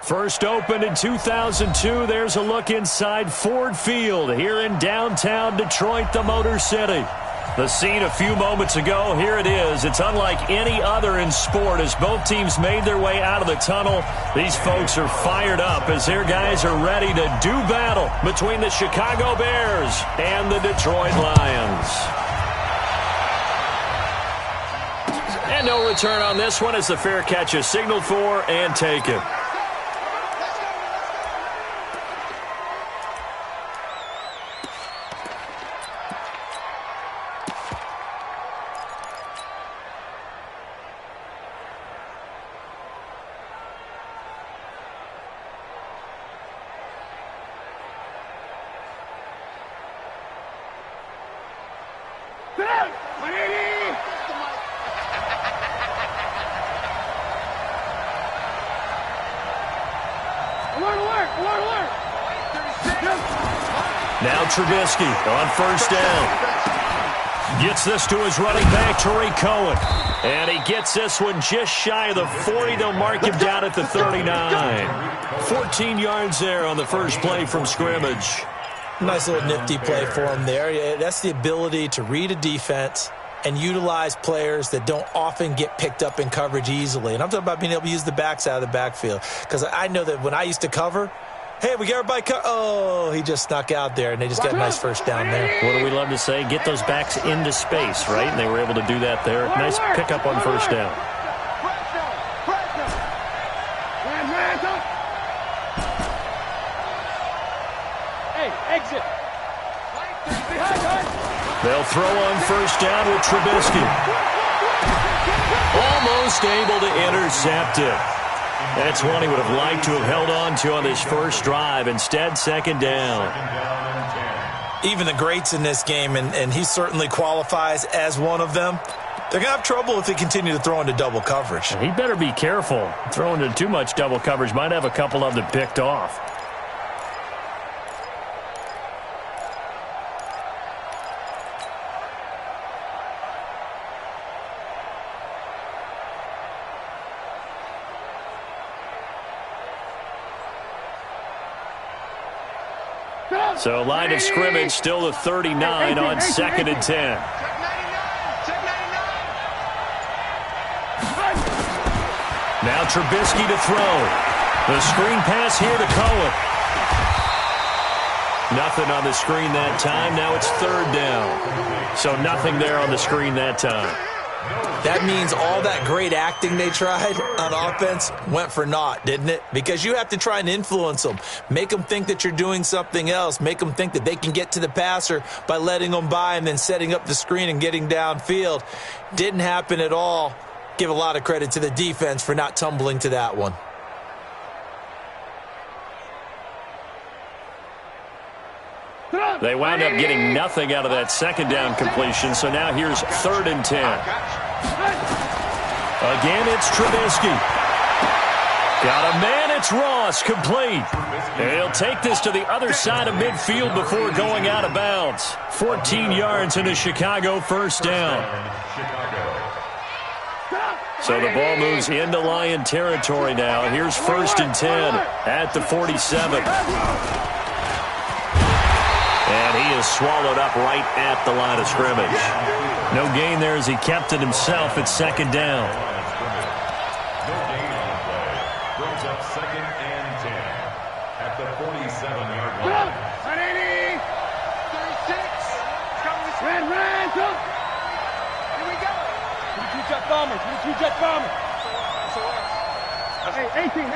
First opened in 2002, there's a look inside Ford Field here in downtown Detroit, the Motor City. The scene a few moments ago, here it is. It's unlike any other in sport as both teams made their way out of the tunnel. These folks are fired up as their guys are ready to do battle between the Chicago Bears and the Detroit Lions. And no return on this one as the fair catch is signaled for and taken. Now Trubisky on first down. Gets this to his running back, Tariq Cohen. And he gets this one just shy of the 40. They'll mark him down at the 39. 14 yards there on the first play from scrimmage. Nice little nifty play for him there. That's the ability to read a defense and utilize players that don't often get picked up in coverage easily. And I'm talking about being able to use the backs out of the backfield. Because I know that when I used to cover, hey, we get everybody oh, he just snuck out there, and they just got a nice first down there. What do we love to say? Get those backs into space, right? And they were able to do that there. Nice pickup on first down. Hey, exit. They'll throw on first down with Trubisky. Almost able to intercept it. That's one he would have liked to have held on to on this first drive. Instead, second down. Even the greats in this game, and he certainly qualifies as one of them, they're going to have trouble if they continue to throw into double coverage. He better be careful. Throwing into too much double coverage might have a couple of them picked off. So line of scrimmage still the 39 on 2nd and 10. Now Trubisky to throw. The screen pass here to Cohen. Nothing on the screen that time. Now it's third down. So nothing there on the screen that time. That means all that great acting they tried on offense went for naught, didn't it? Because you have to try and influence them. Make them think that you're doing something else. Make them think that they can get to the passer by letting them by and then setting up the screen and getting downfield. Didn't happen at all. Give a lot of credit to the defense for not tumbling to that one. They wound up getting nothing out of that second down completion, so now here's 3rd and 10. Again, it's Trubisky. Got a man, it's Ross, complete. And he'll take this to the other side of midfield before going out of bounds. 14 yards and a Chicago first down. So the ball moves into Lion territory now. Here's 1st and 10 at the 47. And he is swallowed up right at the line of scrimmage. No gain there as he kept it himself at 2nd down. No gain on the play. Brings up 2nd and 10 at the 47-yard line. 180. 36. Red, go. Here we go. Two-jet bombers. Two-jet bombers. Hey, 18.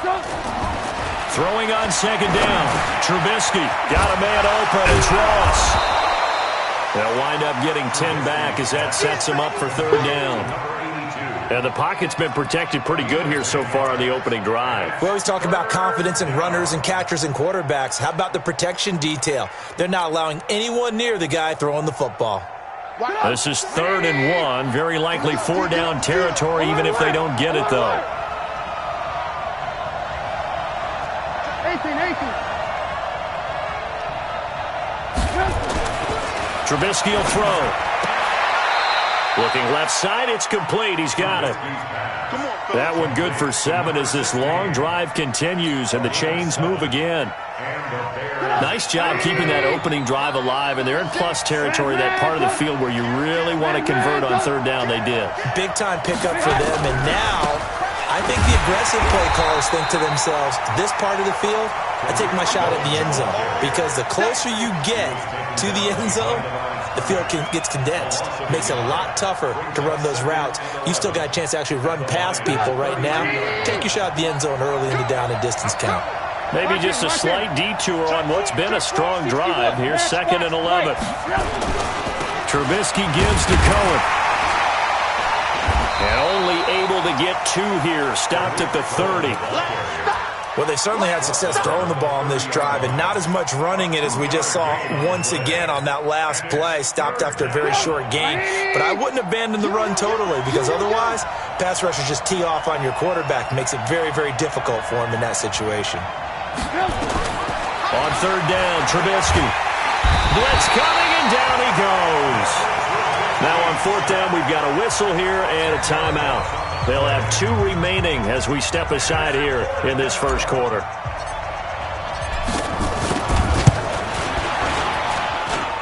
Go. Throwing on 2nd down. Trubisky got a man open. It's Ross. They'll wind up getting 10 back as that sets them up for 3rd down. And the pocket's been protected pretty good here so far on the opening drive. We always talk about confidence in runners and catchers and quarterbacks. How about the protection detail? They're not allowing anyone near the guy throwing the football. This is 3rd and 1. Very likely 4-down territory even if they don't get it, though. 18. Trubisky will throw. Looking left side, it's complete. He's got it. That one good for 7 as this long drive continues and the chains move again. Nice job keeping that opening drive alive, and they're in plus territory, that part of the field where you really want to convert on third down. They did. Big-time pickup for them, and now I think the aggressive play callers think to themselves, this part of the field, I take my shot at the end zone, because the closer you get to the end zone, the field gets condensed. Makes it a lot tougher to run those routes. You still got a chance to actually run past people right now. Take your shot at the end zone early in the down and distance count. Maybe just a slight detour on what's been a strong drive. Here's 2nd and 11. Trubisky gives to Cohen. And only able to get 2 here. Stopped at the 30. Well, they certainly had success throwing the ball on this drive, and not as much running it as we just saw once again on that last play. Stopped after a very short gain. But I wouldn't abandon the run totally, because otherwise, pass rushers just tee off on your quarterback. Makes it very, very difficult for him in that situation. On third down, Trubisky. Blitz coming, and down he goes. Now on fourth down, we've got a whistle here and a timeout. They'll have 2 remaining as we step aside here in this first quarter.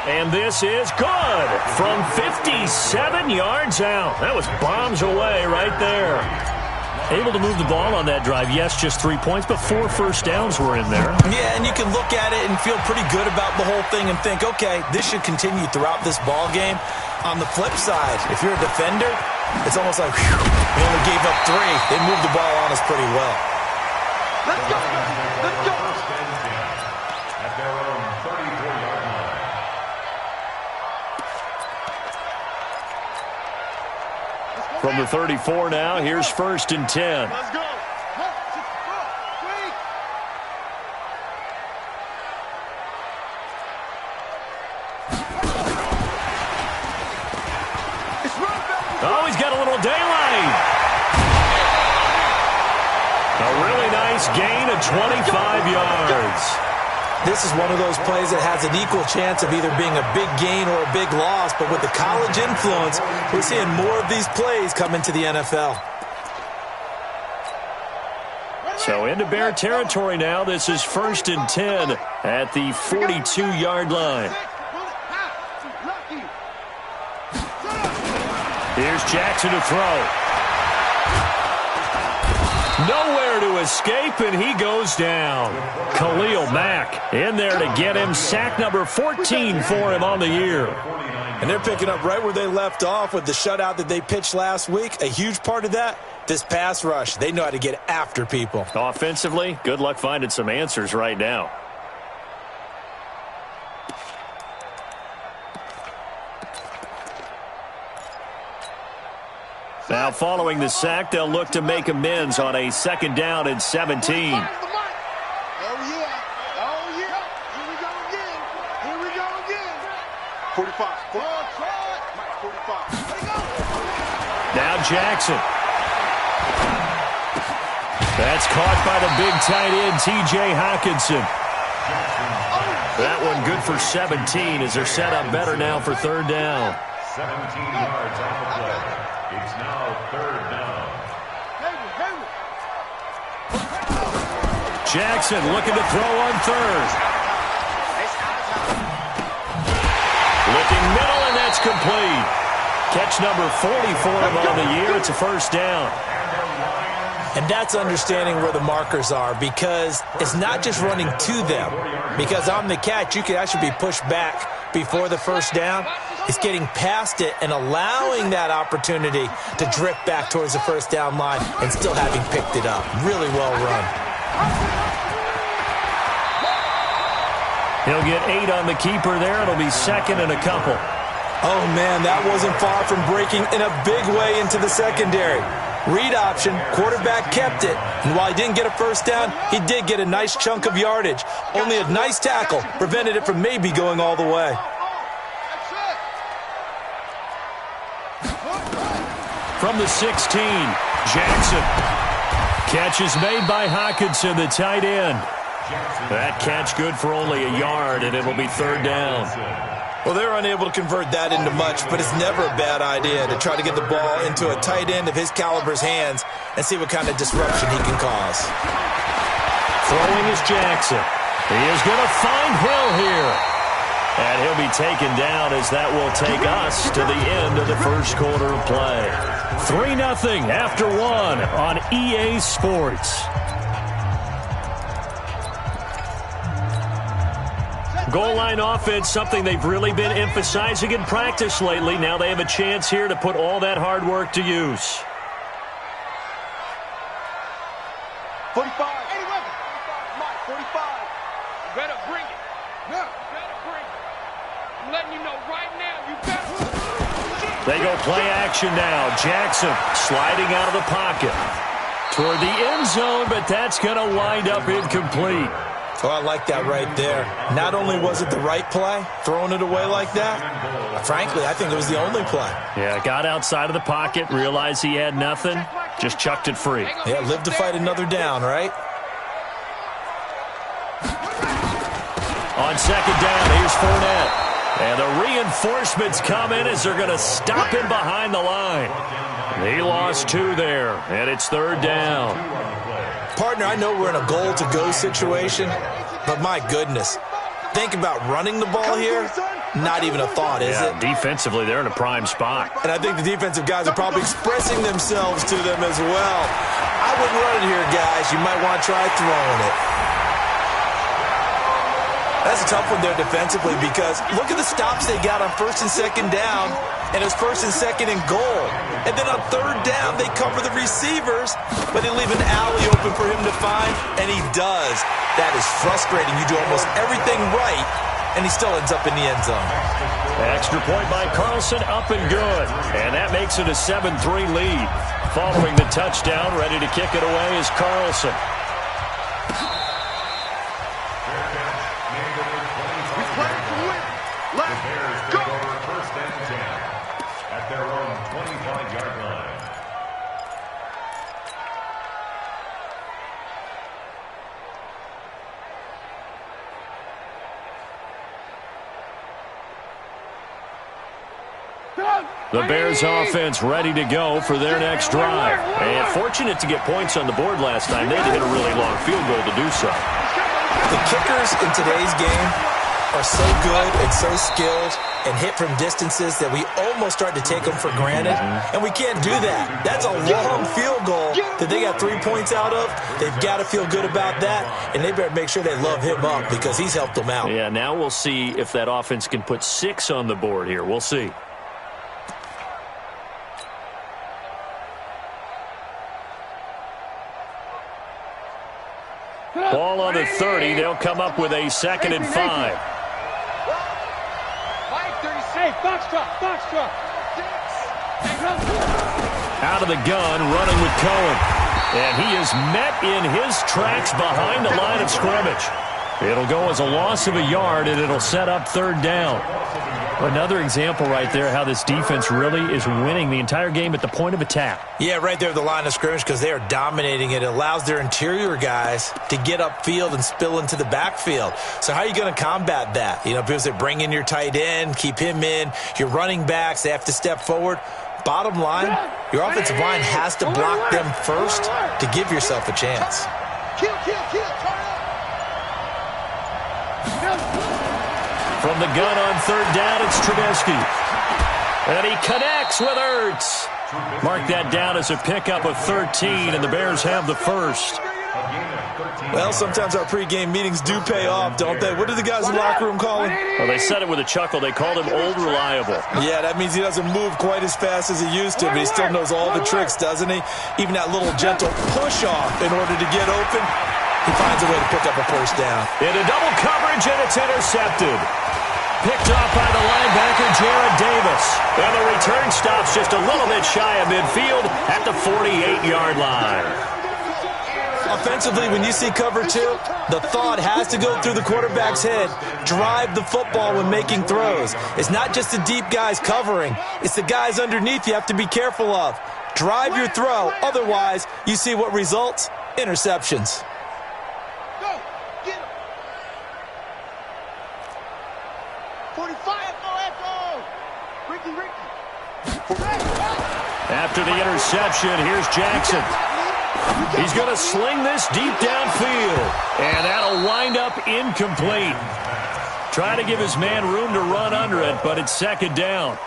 And this is good from 57 yards out. That was bombs away right there. Able to move the ball on that drive. Yes, just 3 points, but 4 first downs were in there. Yeah, and you can look at it and feel pretty good about the whole thing and think, okay, this should continue throughout this ball game. On the flip side, if you're a defender, it's almost like, whew, we only gave up 3. They moved the ball on us pretty well. Let's go. Let's go. At their own 34-yard line. From the 34 now, here's 1st and 10. Let's go. Oh, he's got a little daylight. A really nice gain of 25 yards. This is one of those plays that has an equal chance of either being a big gain or a big loss, but with the college influence, we're seeing more of these plays come into the NFL. So into Bear territory now. This is 1st and 10 at the 42-yard line. Here's Jackson to throw. Nowhere to escape, and he goes down. Khalil Mack in there to get him. Sack number 14 for him on the year. And they're picking up right where they left off with the shutout that they pitched last week. A huge part of that, this pass rush. They know how to get after people. Offensively, good luck finding some answers right now. Now, following the sack, they'll look to make amends on a 2nd down and 17. Oh, yeah. Oh, yeah. Here we go again. Here we go again. 45. 45. Now Jackson. That's caught by the big tight end, T.J. Hockenson. That one good for 17 as they're set up better now for third down. 17 yards on the play. It's now 3rd down. Jackson looking to throw on 3rd. Looking middle, and that's complete. Catch number 40 for him on the year. It's a 1st down. And that's understanding where the markers are, because it's not just running to them. Because on the catch, you could actually be pushed back before the 1st down. It's getting past it and allowing that opportunity to drift back towards the 1st down line and still having picked it up. Really well run. He'll get 8 on the keeper there. It'll be 2nd and a couple. Oh, man, that wasn't far from breaking in a big way into the secondary. Read option, quarterback kept it. And while he didn't get a 1st down, he did get a nice chunk of yardage. Only a nice tackle prevented it from maybe going all the way. From the 16, Jackson. Catch is made by Hockenson, the tight end. That catch good for only a yard, and it'll be third down. Well, they're unable to convert that into much, but it's never a bad idea to try to get the ball into a tight end of his caliber's hands and see what kind of disruption he can cause. Throwing is Jackson. He is going to find Hill here. And he'll be taken down as that will take us to the end of the first quarter of play. 3-0 after 1 on EA Sports. Goal line offense, something they've really been emphasizing in practice lately. Now they have a chance here to put all that hard work to use. 45. 45. You better bring it. Yeah. You better bring it. I'm letting you know right now, you better. They go play action now. Jackson sliding out of the pocket toward the end zone, but that's going to wind up incomplete. Oh, I like that right there. Not only was it the right play, throwing it away like that, frankly, I think it was the only play. Yeah, got outside of the pocket, realized he had nothing, just chucked it free. Yeah, live to fight another down, right? On second down, here's Fournette. And the reinforcements come in as they're going to stop him behind the line. He lost 2 there, and it's third down. Partner, I know we're in a goal-to-go situation, but my goodness, think about running the ball here. Not even a thought, is it? Defensively, they're in a prime spot. And I think the defensive guys are probably expressing themselves to them as well. I wouldn't run it here, guys. You might want to try throwing it. That's a tough one there defensively because look at the stops they got on first and second down, and it's first and second and goal. And then on third down, they cover the receivers, but they leave an alley open for him to find, and he does. That is frustrating. You do almost everything right, and he still ends up in the end zone. Extra point by Carlson, up and good. And that makes it a 7-3 lead. Following the touchdown, ready to kick it away is Carlson. The Bears offense ready to go for their next drive. And fortunate to get points on the board last time. They had to hit a really long field goal to do so. The kickers in today's game are so good and so skilled and hit from distances that we almost start to take them for granted. And we can't do that. That's a long field goal that they got 3 points out of. They've got to feel good about that. And they better make sure they love him up because he's helped them out. Yeah, now we'll see if that offense can put 6 on the board here. We'll see. Ball on the 30. They'll come up with a 2nd and 5. Out of the gun, running with Cohen. And he is met in his tracks behind the line of scrimmage. It'll go as a loss of a yard, and it'll set up third down. Another example right there how this defense really is winning the entire game at the point of attack. Yeah, right there at the line of scrimmage because they are dominating it. It allows their interior guys to get upfield and spill into the backfield. So how are you going to combat that? You know, because they bring in your tight end, keep him in. Your running backs, they have to step forward. Bottom line, your offensive line has to block them first to give yourself a chance. From the gun on third down, it's Trubisky. And he connects with Ertz. Mark that down as a pickup of 13, and the Bears have the first. Well, sometimes our pregame meetings do pay off, don't they? What do the guys in the locker room call him? Well, they said it with a chuckle. They called him Old Reliable. Yeah, that means he doesn't move quite as fast as he used to, but he still knows all the tricks, doesn't he? Even that little gentle push-off in order to get open, he finds a way to pick up a first down. Into double coverage, and it's intercepted. Picked off by the linebacker, Jarrad Davis. And the return stops just a little bit shy of midfield at the 48-yard line. Offensively, when you see cover 2, the thought has to go through the quarterback's head. Drive the football when making throws. It's not just the deep guys covering. It's the guys underneath you have to be careful of. Drive your throw. Otherwise, you see what results? Interceptions. Go. Get him. 45. Ricky. After the interception, here's Jackson. He's going to sling this deep downfield, and that'll wind up incomplete. Try to give his man room to run under it, but it's second down.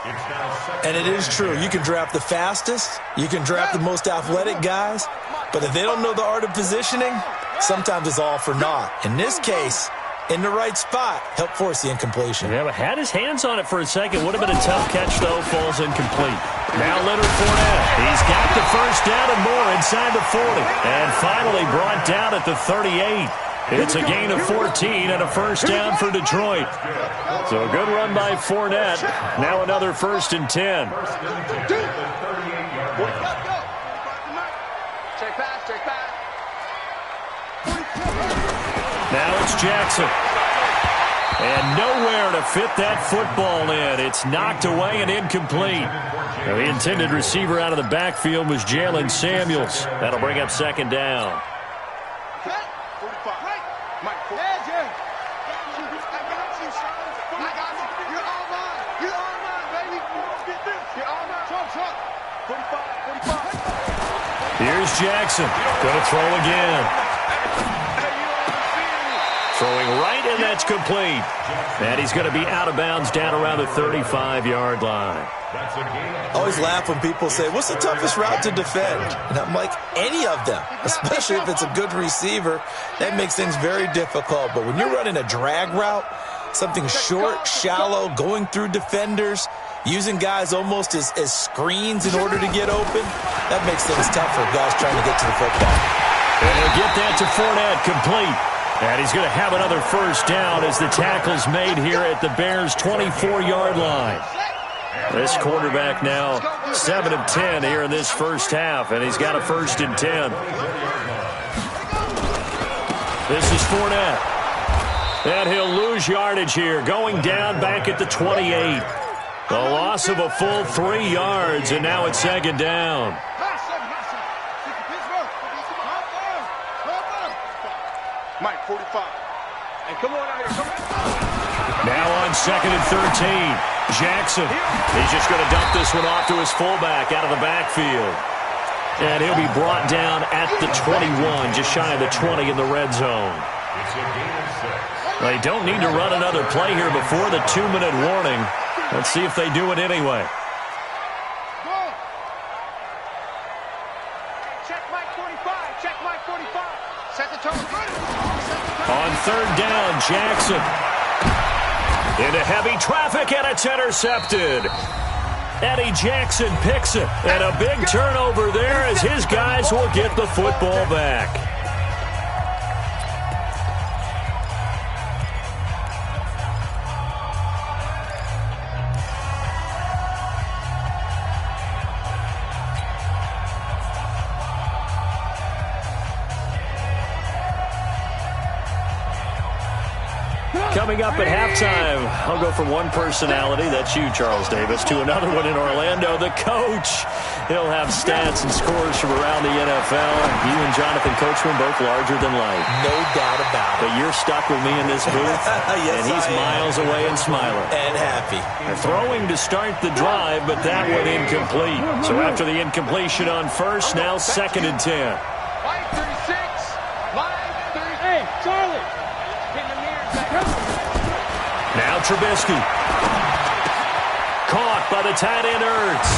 And it is true. You can draft the fastest. You can draft the most athletic guys. But if they don't know the art of positioning, sometimes it's all for naught. In this case, in the right spot, help force the incompletion. Yeah, but had his hands on it for a second. Would have been a tough catch, though. Falls incomplete. Now Leonard Fournette. He's got the first down and more inside the 40. And finally brought down at the 38. It's a gain of 14 and a first down for Detroit. So a good run by Fournette. Now another 1st and 10. Check back. Now it's Jackson. And nowhere to fit that football in. It's knocked away and incomplete. Now, the intended receiver out of the backfield was Jalen Samuels. That'll bring up second down. Here's Jackson. Going to throw again. Throwing right, and that's complete. And he's going to be out of bounds down around the 35-yard line. Always laugh when people say, what's the toughest route to defend? And I'm like, any of them, especially if it's a good receiver. That makes things very difficult. But when you're running a drag route, something short, shallow, going through defenders, using guys almost as screens in order to get open, that makes things tough for guys trying to get to the football. And he'll get that to Fournette, complete. And he's going to have another first down as the tackle's made here at the Bears' 24-yard line. This quarterback now 7 of 10 here in this first half, and he's got a 1st and 10. This is Fournette. And he'll lose yardage here, going down back at the 28. The loss of a full 3 yards, and now it's second down. Mike, 45. And come on out here. Come on. Now on 2nd and 13. Jackson. He's just going to dump this one off to his fullback out of the backfield. And he'll be brought down at the 21, just shy of the 20 in the red zone. They don't need to run another play here before the 2-minute warning. Let's see if they do it anyway. Check Mike 45. Check Mike 45. Set the tone. On 3rd down, Jackson. Into heavy traffic, and it's intercepted. Eddie Jackson picks it. And a big turnover there as his guys will get the football back. Coming up at halftime, I'll go from one personality, that's you, Charles Davis, to another one in Orlando, the coach. He'll have stats and scores from around the NFL. You and Jonathan Coachman both larger than life. No doubt about it. But you're stuck with me in this booth, yes, and he's miles away and smiling. And happy. They're throwing to start the drive, but that one incomplete. So after the incompletion on 1st, now 2nd and 10. Mike 36. Mike 30. Hey, Charlie. Getting the mirrors back. Now Trubisky. Caught by the tight end Ertz.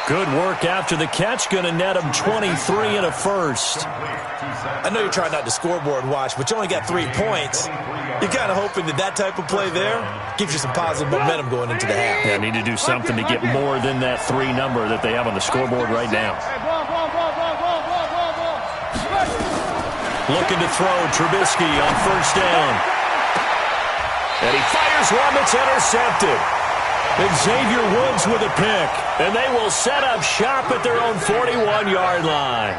Good work after the catch. Going to net him 23 and a first. I know you're trying not to scoreboard watch, but you only got 3 points. You're kind of hoping that type of play there gives you some positive momentum going into the half. Yeah, need to do something to get more than that 3 number that they have on the scoreboard right now. Looking to throw Trubisky on 1st down. And he fires one that's intercepted. Xavier Woods with a pick. And they will set up shop at their own 41-yard line.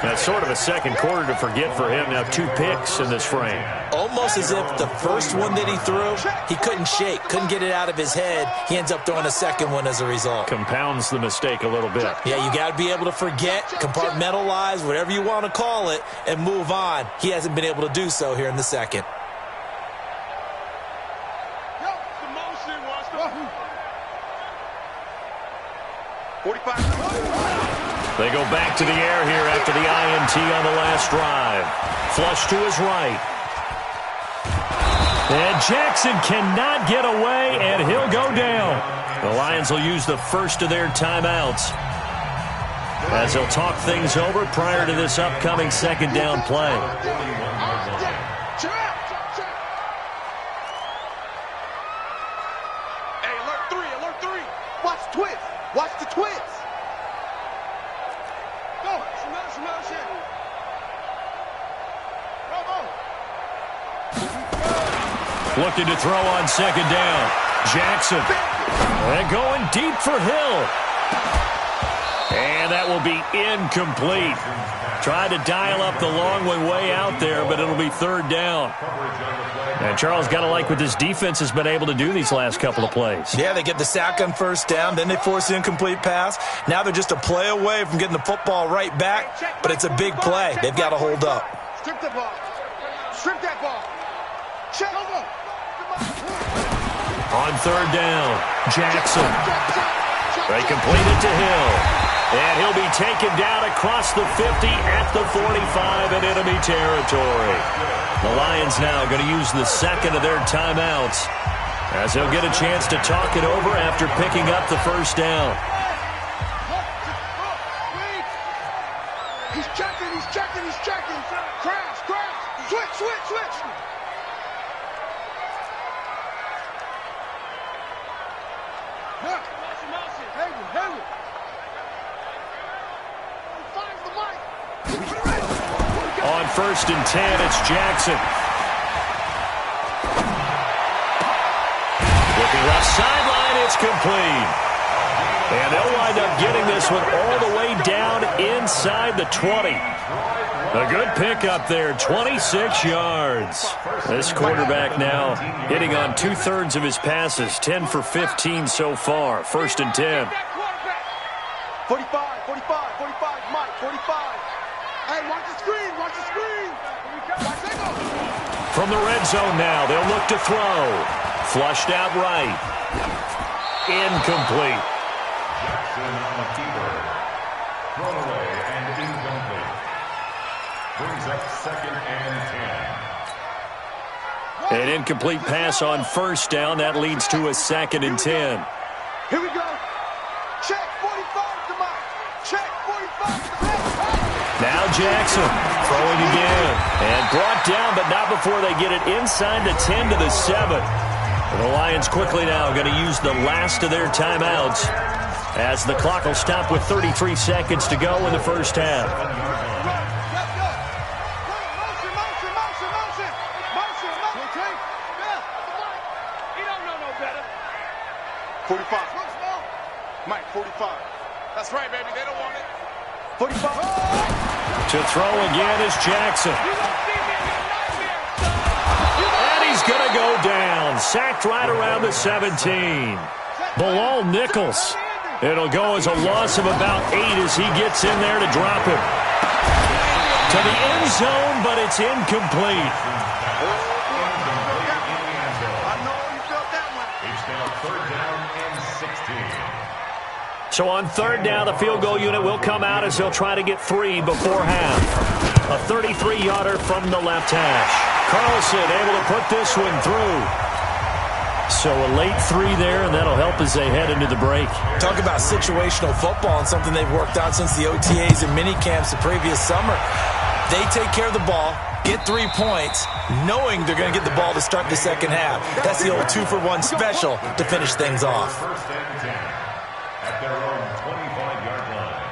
That's sort of a second quarter to forget for him. Now 2 picks in this frame. Almost as if the first one that he threw, he couldn't shake, couldn't get it out of his head. He ends up throwing a second one as a result. Compounds the mistake a little bit. Yeah, you got to be able to forget, compartmentalize, whatever you want to call it, and move on. He hasn't been able to do so here in the second. They go back to the air here after the INT on the last drive. Flush to his right. And Jackson cannot get away, and he'll go down. The Lions will use the first of their timeouts as they'll talk things over prior to this upcoming second down play. Hey, alert three. Watch twist. Watch the twist. Go. Smell shit. Go. Looking to throw on second down. Jackson. And going deep for Hill. And that will be incomplete. Tried to dial up the long way out there, but it'll be third down. And Charles, got to like what this defense has been able to do these last couple of plays. Yeah, they get the sack on first down, then they force the incomplete pass. Now they're just a play away from getting the football right back, but it's a big play. They've got to hold up. Strip the ball. Strip that ball. Check over. On third down, Jackson. They complete it to Hill. And he'll be taken down across the 50 at the 45 in enemy territory. The Lions now going to use the second of their timeouts as they'll get a chance to talk it over after picking up the first down. He's checking. Crash. Switch. Henry. On first and 10, it's Jackson. Looking left sideline, it's complete. And they'll wind up getting this one all the way down inside the 20. A good pickup there, 26 yards. This quarterback now hitting on 2/3 of his passes, 10 for 15 so far. First and 10. 45, Mike, 45. Hey, watch the screen. Watch that go. From the red zone now, they'll look to throw. Flushed out right. Incomplete. Jackson on the keeper. Thrown away and incomplete. Brings up second and 10. An incomplete pass on first down. That leads to a second and 10. Here we go. Check 45 to Mike. Check 45 to Mike. Now Jackson throwing again. And brought down, but not before they get it inside the 10 to the 7. And the Lions quickly now going to use the last of their timeouts as the clock will stop with 33 seconds to go in the first half. Motion. He don't know no better. 45. Mike, 45. That's right, baby. They don't want it. 45. To throw again is Jackson. And he's going to go down. Sacked right around the 17. Bilal Nichols. It'll go as a loss of about 8 as he gets in there to drop him. To the end zone, but it's incomplete. So on third down, the field goal unit will come out as they'll try to get 3 before half. A 33-yarder from the left hash. Carlson able to put this one through. So a late 3 there, and that'll help as they head into the break. Talk about situational football and something they've worked out since the OTAs and mini camps the previous summer. They take care of the ball, get 3 points, knowing they're going to get the ball to start the second half. That's the old 2-for-1 special to finish things off. First and 10 at their own 25-yard line.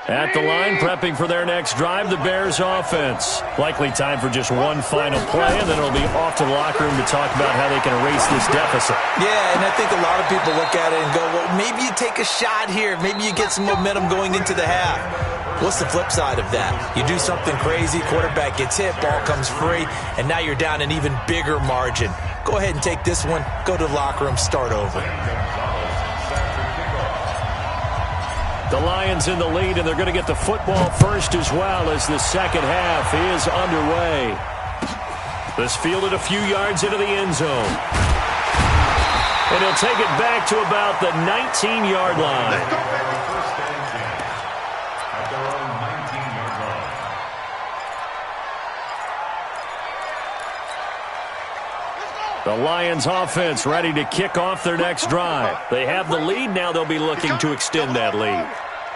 At the line, prepping for their next drive, the Bears offense. Likely time for just one final play, and then it'll be off to the locker room to talk about how they can erase this deficit. Yeah, and I think a lot of people look at it and go, well, maybe you take a shot here. Maybe you get some momentum going into the half. What's the flip side of that? You do something crazy, quarterback gets hit, ball comes free, and now you're down an even bigger margin. Go ahead and take this one, go to the locker room, start over. The Lions in the lead, and they're going to get the football first as well as the second half is underway. This fielded a few yards into the end zone. And he'll take it back to about the 19-yard line. First and 10 at their own 19-yard line. The Lions offense ready to kick off their next drive. They have the lead. Now they'll be looking to extend that lead.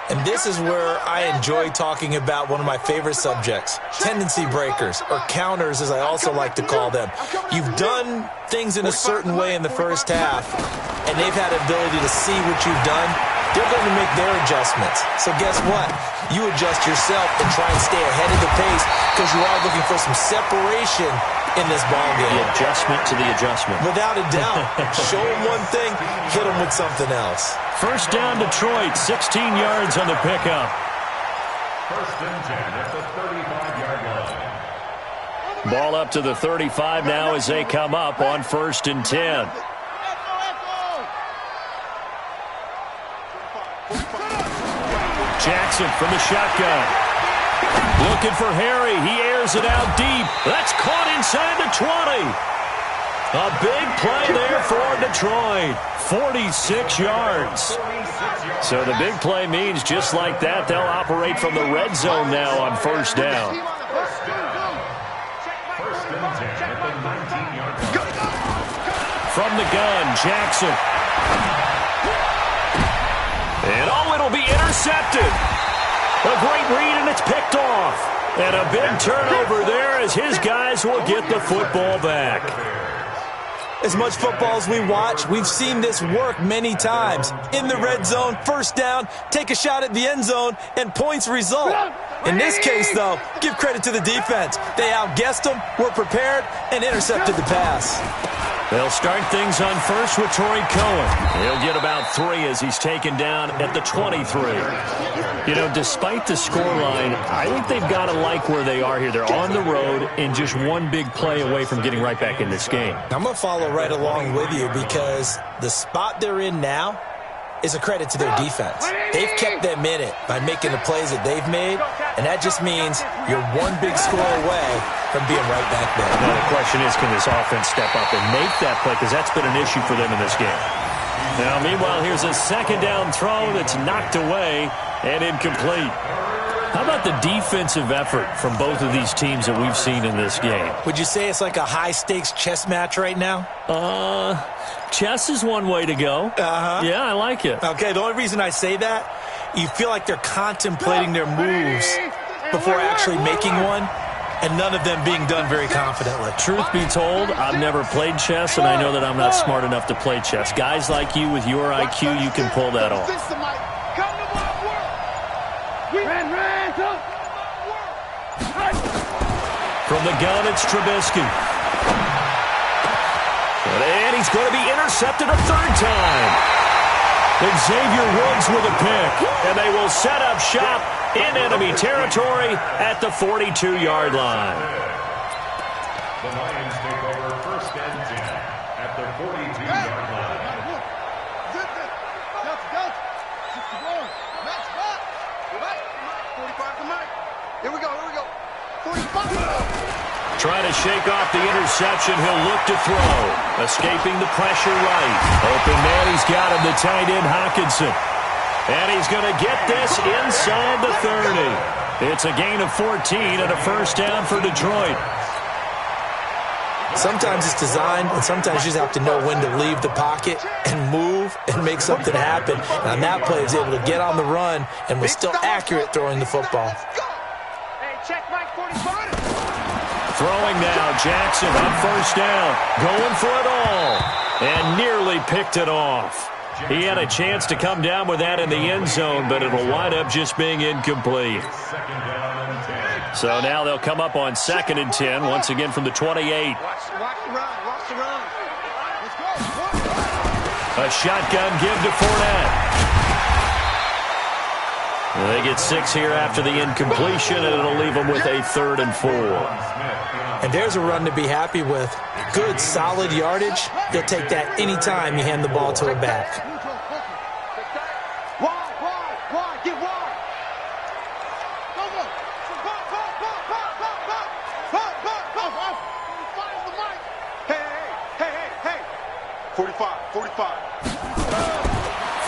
And this is where I enjoy talking about one of my favorite subjects, tendency breakers, or counters as I also like to call them. You've done things in a certain way in the first half, and they've had the ability to see what you've done. They're going to make their adjustments. So guess what? You adjust yourself and try and stay ahead of the pace because you are looking for some separation in this ballgame. The adjustment to the adjustment. Without a doubt. Show them one thing, hit them with something else. First down, Detroit, 16 yards on the pickup. First and 10 at the 35-yard line. Ball up to the 35 now as they come up on first and 10. Jackson from the shotgun. Looking for Harry. He airs it out deep. That's caught inside the 20. A big play there for Detroit. 46 yards. So the big play means just like that, they'll operate from the red zone now on first down. First and 10 at the 19-yard line. From the gun, Jackson. And it'll be intercepted. A great read, and it's picked off. And a big turnover there as his guys will get the football back. As much football as we watch, we've seen this work many times. In the red zone, first down, take a shot at the end zone, and points result. In this case, though, give credit to the defense. They outguessed them, were prepared, and intercepted the pass. They'll start things on first with Torrey Cohen. He'll get about 3 as he's taken down at the 23. You know, despite the scoreline, I think they've got to like where they are here. They're on the road and just one big play away from getting right back in this game. I'm going to follow right along with you because the spot they're in now is a credit to their defense. They've kept them in it by making the plays that they've made, and that just means you're one big score away from being right back there. Now the question is, can this offense step up and make that play? Because that's been an issue for them in this game. Now, meanwhile, here's a second down throw that's knocked away and incomplete. How about the defensive effort from both of these teams that we've seen in this game? Would you say it's like a high-stakes chess match right now? Chess is one way to go. Yeah, I like it. Okay, the only reason I say that, you feel like they're contemplating their moves before actually making one, and none of them being done very confidently. Truth be told, I've never played chess, and I know that I'm not smart enough to play chess. Guys like you with your IQ, you can pull that off. From the gun, it's Trubisky. And he's going to be intercepted a third time. Xavier Woods with a pick. And they will set up shop in enemy territory at the 42-yard line. The Lions take over first and 10 at the 42-yard line. Here we go. 45. Trying to shake off the interception. He'll look to throw. Escaping the pressure right. Open man, he's got him, the tight end Hockenson. And he's going to get this inside the 30. It's a gain of 14 and a first down for Detroit. Sometimes it's designed, and sometimes you just have to know when to leave the pocket and move and make something happen. And on that play, he was able to get on the run and was still accurate throwing the football. Check Mike 45. Throwing now, Jackson on first down. Going for it all. And nearly picked it off. He had a chance to come down with that in the end zone, but it'll wind up just being incomplete. So now they'll come up on second and 10, once again from the 28. Watch the run. Let's go. A shotgun give to Fournette. They get 6 here after the incompletion, and it'll leave them with a 3rd and 4. And there's a run to be happy with. Good, solid yardage. You'll take that anytime you hand the ball to a back. Wide. Get wide. Go. Find the mic. Hey. 45, 45.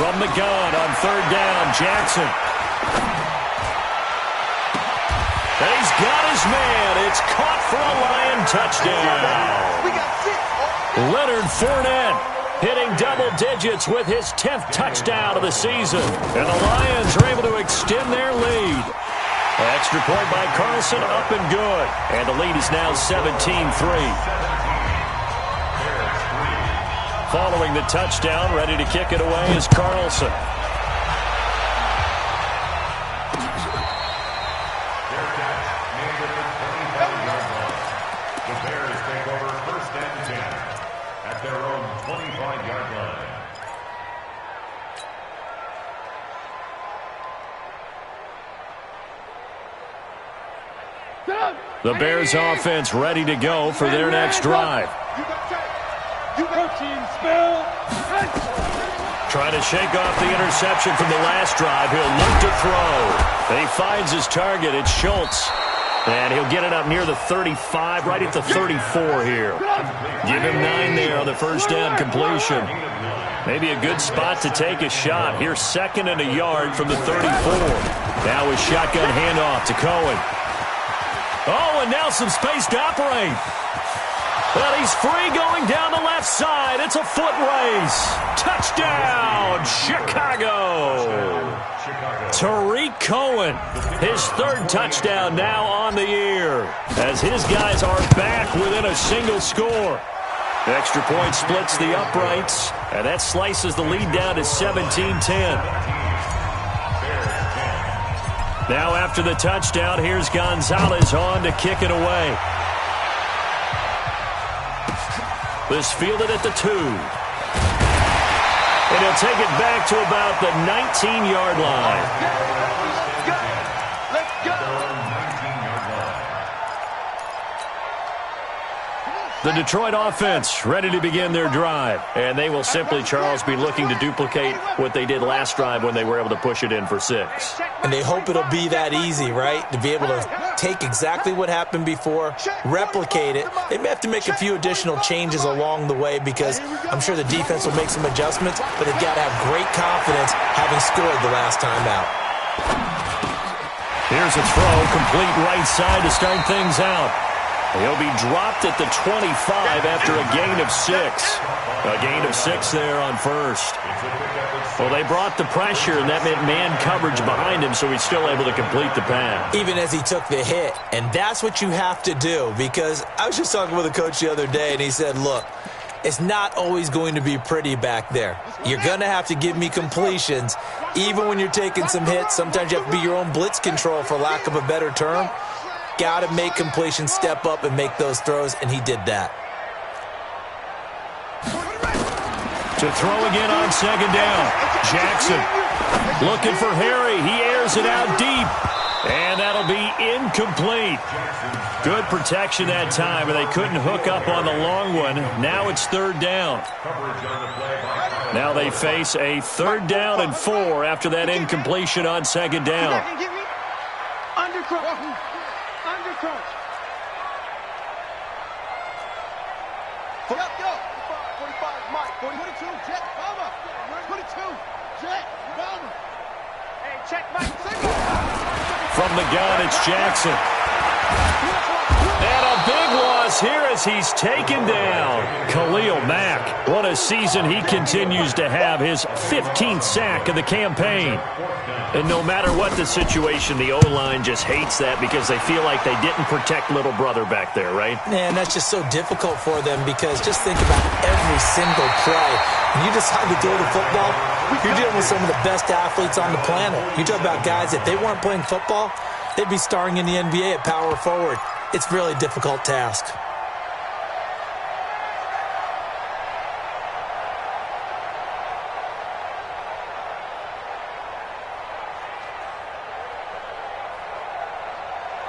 From the gun on third down, Jackson. And he's got his man. It's caught for a Lion touchdown. We got 6. Leonard Fournette hitting double digits with his 10th touchdown of the season. And the Lions are able to extend their lead. Extra point by Carlson, up and good. And the lead is now 17-3. Following the touchdown, ready to kick it away is Carlson. The Bears take over first and 10 at their own 25-yard line. The Bears offense ready to go for their next drive. Trying to shake off the interception from the last drive. He'll look to throw. And he finds his target. It's Schultz. And he'll get it up near the 35, right at the 34 here. Give him 9 there on the first down completion. Maybe a good spot to take a shot. Here, 2nd and a yard from the 34. Now his shotgun handoff to Cohen. Oh, and now some space to operate. But he's free going down the left side. It's a foot race. Touchdown, Chicago. Tariq Cohen, his 3rd touchdown now on the year, as his guys are back within a single score. Extra point splits the uprights, and that slices the lead down to 17-10. Now after the touchdown, here's Gonzalez on to kick it away. This fielded at the 2. And he'll take it back to about the 19-yard line. Let's go. The Detroit offense ready to begin their drive. And they will simply, Charles, be looking to duplicate what they did last drive when they were able to push it in for 6. And they hope it'll be that easy, right? To be able to take exactly what happened before, replicate it. They may have to make a few additional changes along the way because I'm sure the defense will make some adjustments, but they've got to have great confidence having scored the last time out. Here's a throw, complete right side to start things out. He'll be dropped at the 25 after a gain of 6. A gain of 6 there on first. Well, they brought the pressure, and that meant man coverage behind him, so he's still able to complete the pass. Even as he took the hit, and that's what you have to do, because I was just talking with a coach the other day, and he said, look, it's not always going to be pretty back there. You're going to have to give me completions. Even when you're taking some hits, sometimes you have to be your own blitz control, for lack of a better term. Got to make completions, step up, and make those throws, and he did that. To throw again on 2nd down. Jackson looking for Harry. He airs it out deep. And that'll be incomplete. Good protection that time, but they couldn't hook up on the long one. Now it's 3rd down. Now they face a 3rd down and 4 after that incompletion on 2nd down. Undercross. Go. 45, Mike. 42, Jet, Bomber. 22, Jet, Bomber. Hey, check Mike. From the gun, it's Jackson. And a big loss here as he's taken down. Khalil Mack. What a season he continues to have. His 15th sack of the campaign. And no matter what the situation, the O-line just hates that because they feel like they didn't protect little brother back there, right? Man, that's just so difficult for them because just think about every single play. When you decide to throw the football, you're dealing with some of the best athletes on the planet. You talk about guys, if they weren't playing football, they'd be starring in the NBA at power forward. It's a really difficult task.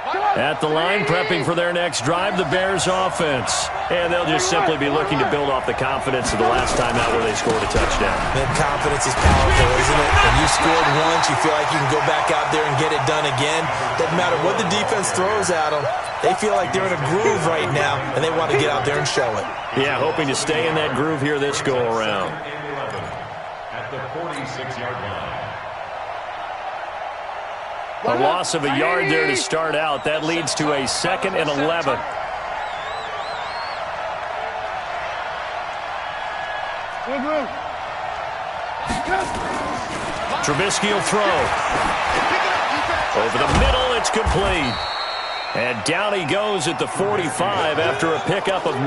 At the line, prepping for their next drive, the Bears offense. And they'll just simply be looking to build off the confidence of the last time out where they scored a touchdown. Man, confidence is powerful, isn't it? When you scored once, you feel like you can go back out there and get it done again. Doesn't matter what the defense throws at them. They feel like they're in a groove right now, and they want to get out there and show it. Yeah, hoping to stay in that groove here this go-around. At the 46-yard line. A loss of a yard there to start out. That leads to a 2nd and 11. Trubisky will throw. Over the middle, it's complete. And down he goes at the 45 after a pickup of 9.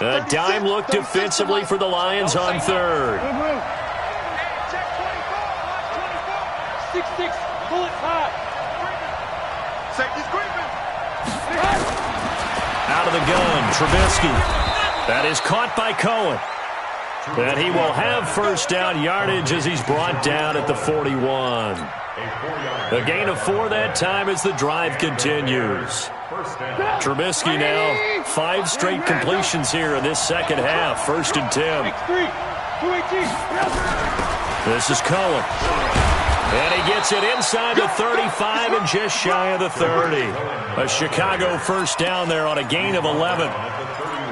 A dime look defensively for the Lions on 3rd. 6-6, pull it high. Safety's creeping. Out of the gun, Trubisky. That is caught by Cohen. And he will have first down yardage as he's brought down at the 41. A gain of 4 that time as the drive continues. Trubisky now 5 straight completions here in this second half. 1st and 10. This is Cohen. And he gets it inside the 35 and just shy of the 30. A Chicago first down there on a gain of 11.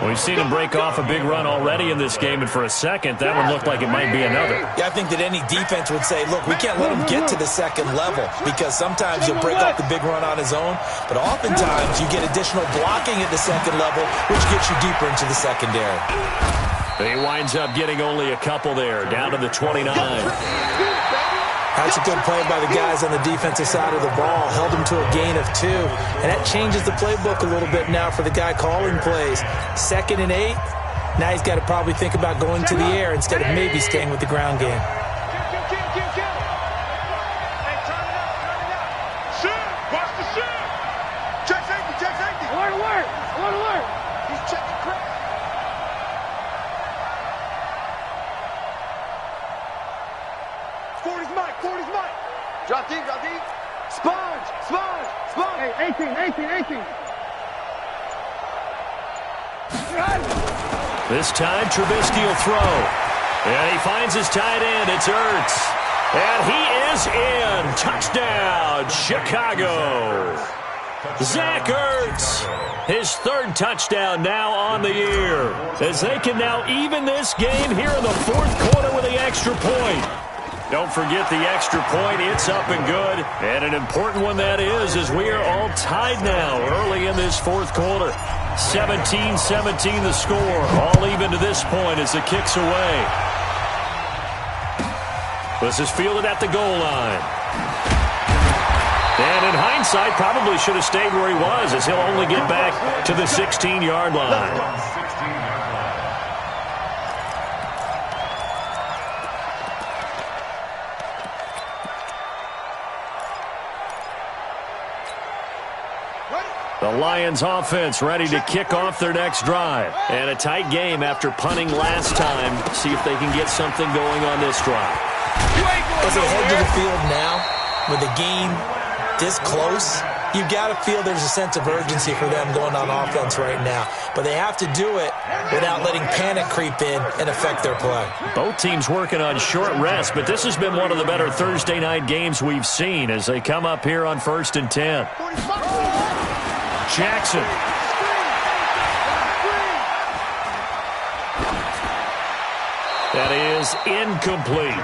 We've seen him break off a big run already in this game, and for a second, that one looked like it might be another. Yeah, I think that any defense would say, look, we can't let him get to the second level because sometimes he'll break off the big run on his own, but oftentimes you get additional blocking at the second level, which gets you deeper into the secondary. He winds up getting only a couple there, down to the 29. That's a good play by the guys on the defensive side of the ball. Held him to a gain of 2. And that changes the playbook a little bit now for the guy calling plays. 2nd and 8. Now he's got to probably think about going to the air instead of maybe staying with the ground game. Watch the shoot. Check safety, check safety. Alert, alert, alert, alert. He's checking crack. Drop deep, drop deep. Sponge, sponge, sponge. Hey, 18. This time, Trubisky will throw. And he finds his tight end. It's Ertz. And he is in. Touchdown, Chicago. Zach Ertz. His 3rd touchdown now on the year. As they can now even this game here in the 4th quarter with the extra point. Don't forget the extra point. It's up and good. And an important one that is, as we are all tied now early in this 4th quarter. 17-17 the score. All even to this point as the kick's away. This is fielded at the goal line. And in hindsight, probably should have stayed where he was, as he'll only get back to the 16-yard line. The Lions offense ready to kick off their next drive. And a tight game after punting last time. See if they can get something going on this drive. As they head to the field now, with the game this close, you've got to feel there's a sense of urgency for them going on offense right now. But they have to do it without letting panic creep in and affect their play. Both teams working on short rest, but this has been one of the better Thursday night games we've seen as they come up here on 1st and 10. Jackson. That is incomplete.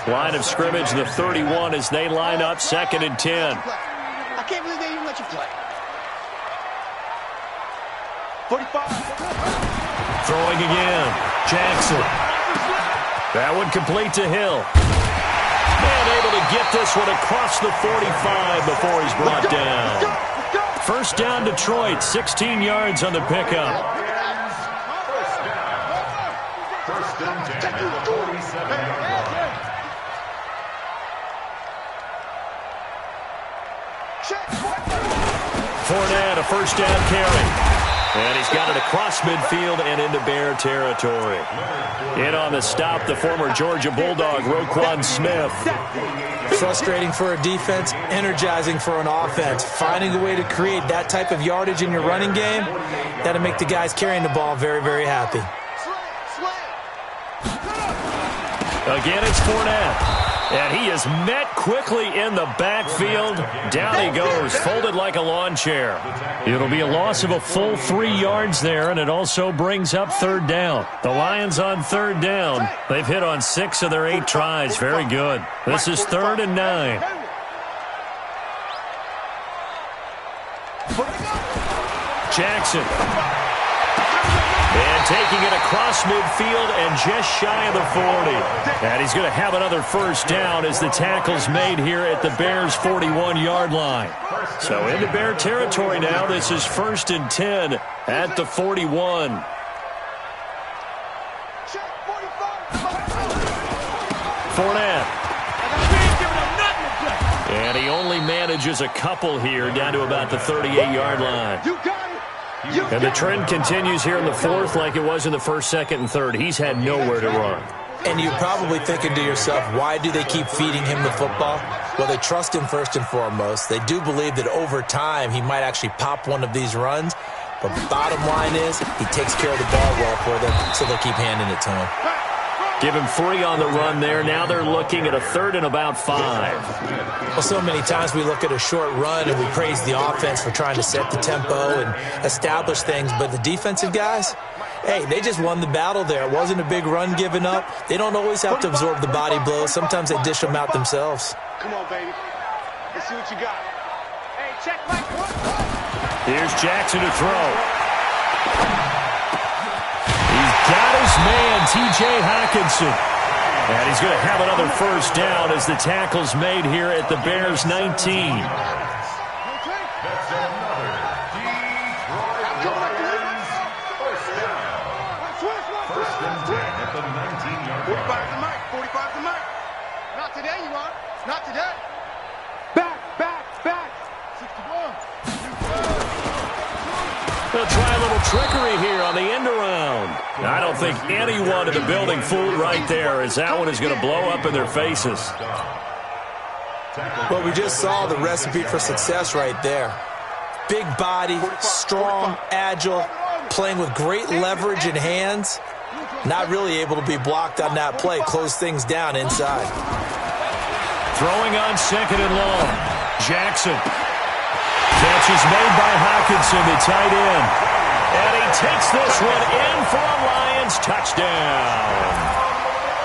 Line of scrimmage, the 31 as they line up 2nd and 10. I can't believe they even let you play. 45. Throwing again. Jackson. That one complete to Hill. And able to get this one across the 45 before he's brought down. First down, Detroit, 16 yards on the pickup. First down, 10 at the 47-yard line. Fournette, a first down carry. And he's got it across midfield and into Bear territory. In on the stop, the former Georgia Bulldog, Roquan Smith. Frustrating for a defense, energizing for an offense. Finding a way to create that type of yardage in your running game, that'll make the guys carrying the ball very, very happy. Again, it's Fournette. And he is met quickly in the backfield. Down he goes, folded like a lawn chair. It'll be a loss of a full 3 yards there, and it also brings up third down. The Lions on third down. They've hit on 6 of their 8 tries. Very good. This is 3rd and 9. Jackson. And taking it across midfield and just shy of the 40. And he's going to have another first down as the tackle's made here at the Bears' 41-yard line. So into Bear territory now. This is 1st and 10 at the 41. Fournette. And he only manages a couple here down to about the 38-yard line. And the trend continues here in the 4th like it was in the 1st, 2nd, and 3rd. He's had nowhere to run. And you're probably thinking to yourself, why do they keep feeding him the football? Well, they trust him first and foremost. They do believe that over time he might actually pop one of these runs. But bottom line is he takes care of the ball well for them, so they'll keep handing it to him. Give him 3 on the run there. Now they're looking at a 3rd and about 5. Well, so many times we look at a short run and we praise the offense for trying to set the tempo and establish things. But the defensive guys, hey, they just won the battle there. It wasn't a big run given up. They don't always have to absorb the body blows. Sometimes they dish them out themselves. Come on, baby. Let's see what you got. Hey, check Mike. Here's Jackson to throw. Got his man, T.J. Hockenson. And he's going to have another first down as the tackle's made here at the Bears' 19. That's another Detroit Lions first down. 1st and 10 at the 19-yard line. 45 to Mike. 45 to Mike. Not today, you want? Not today. Back. 61. They'll try a little trickery here on the end around. I don't think anyone in the building fooled right there, as that one is going to blow up in their faces. Well, we just saw the recipe for success right there. Big body, strong, agile, playing with great leverage in hands. Not really able to be blocked on that play. Close things down inside. Throwing on 2nd and long. Jackson. Catch is made by Hockenson, the tight end. And he takes this one in for a Lions touchdown.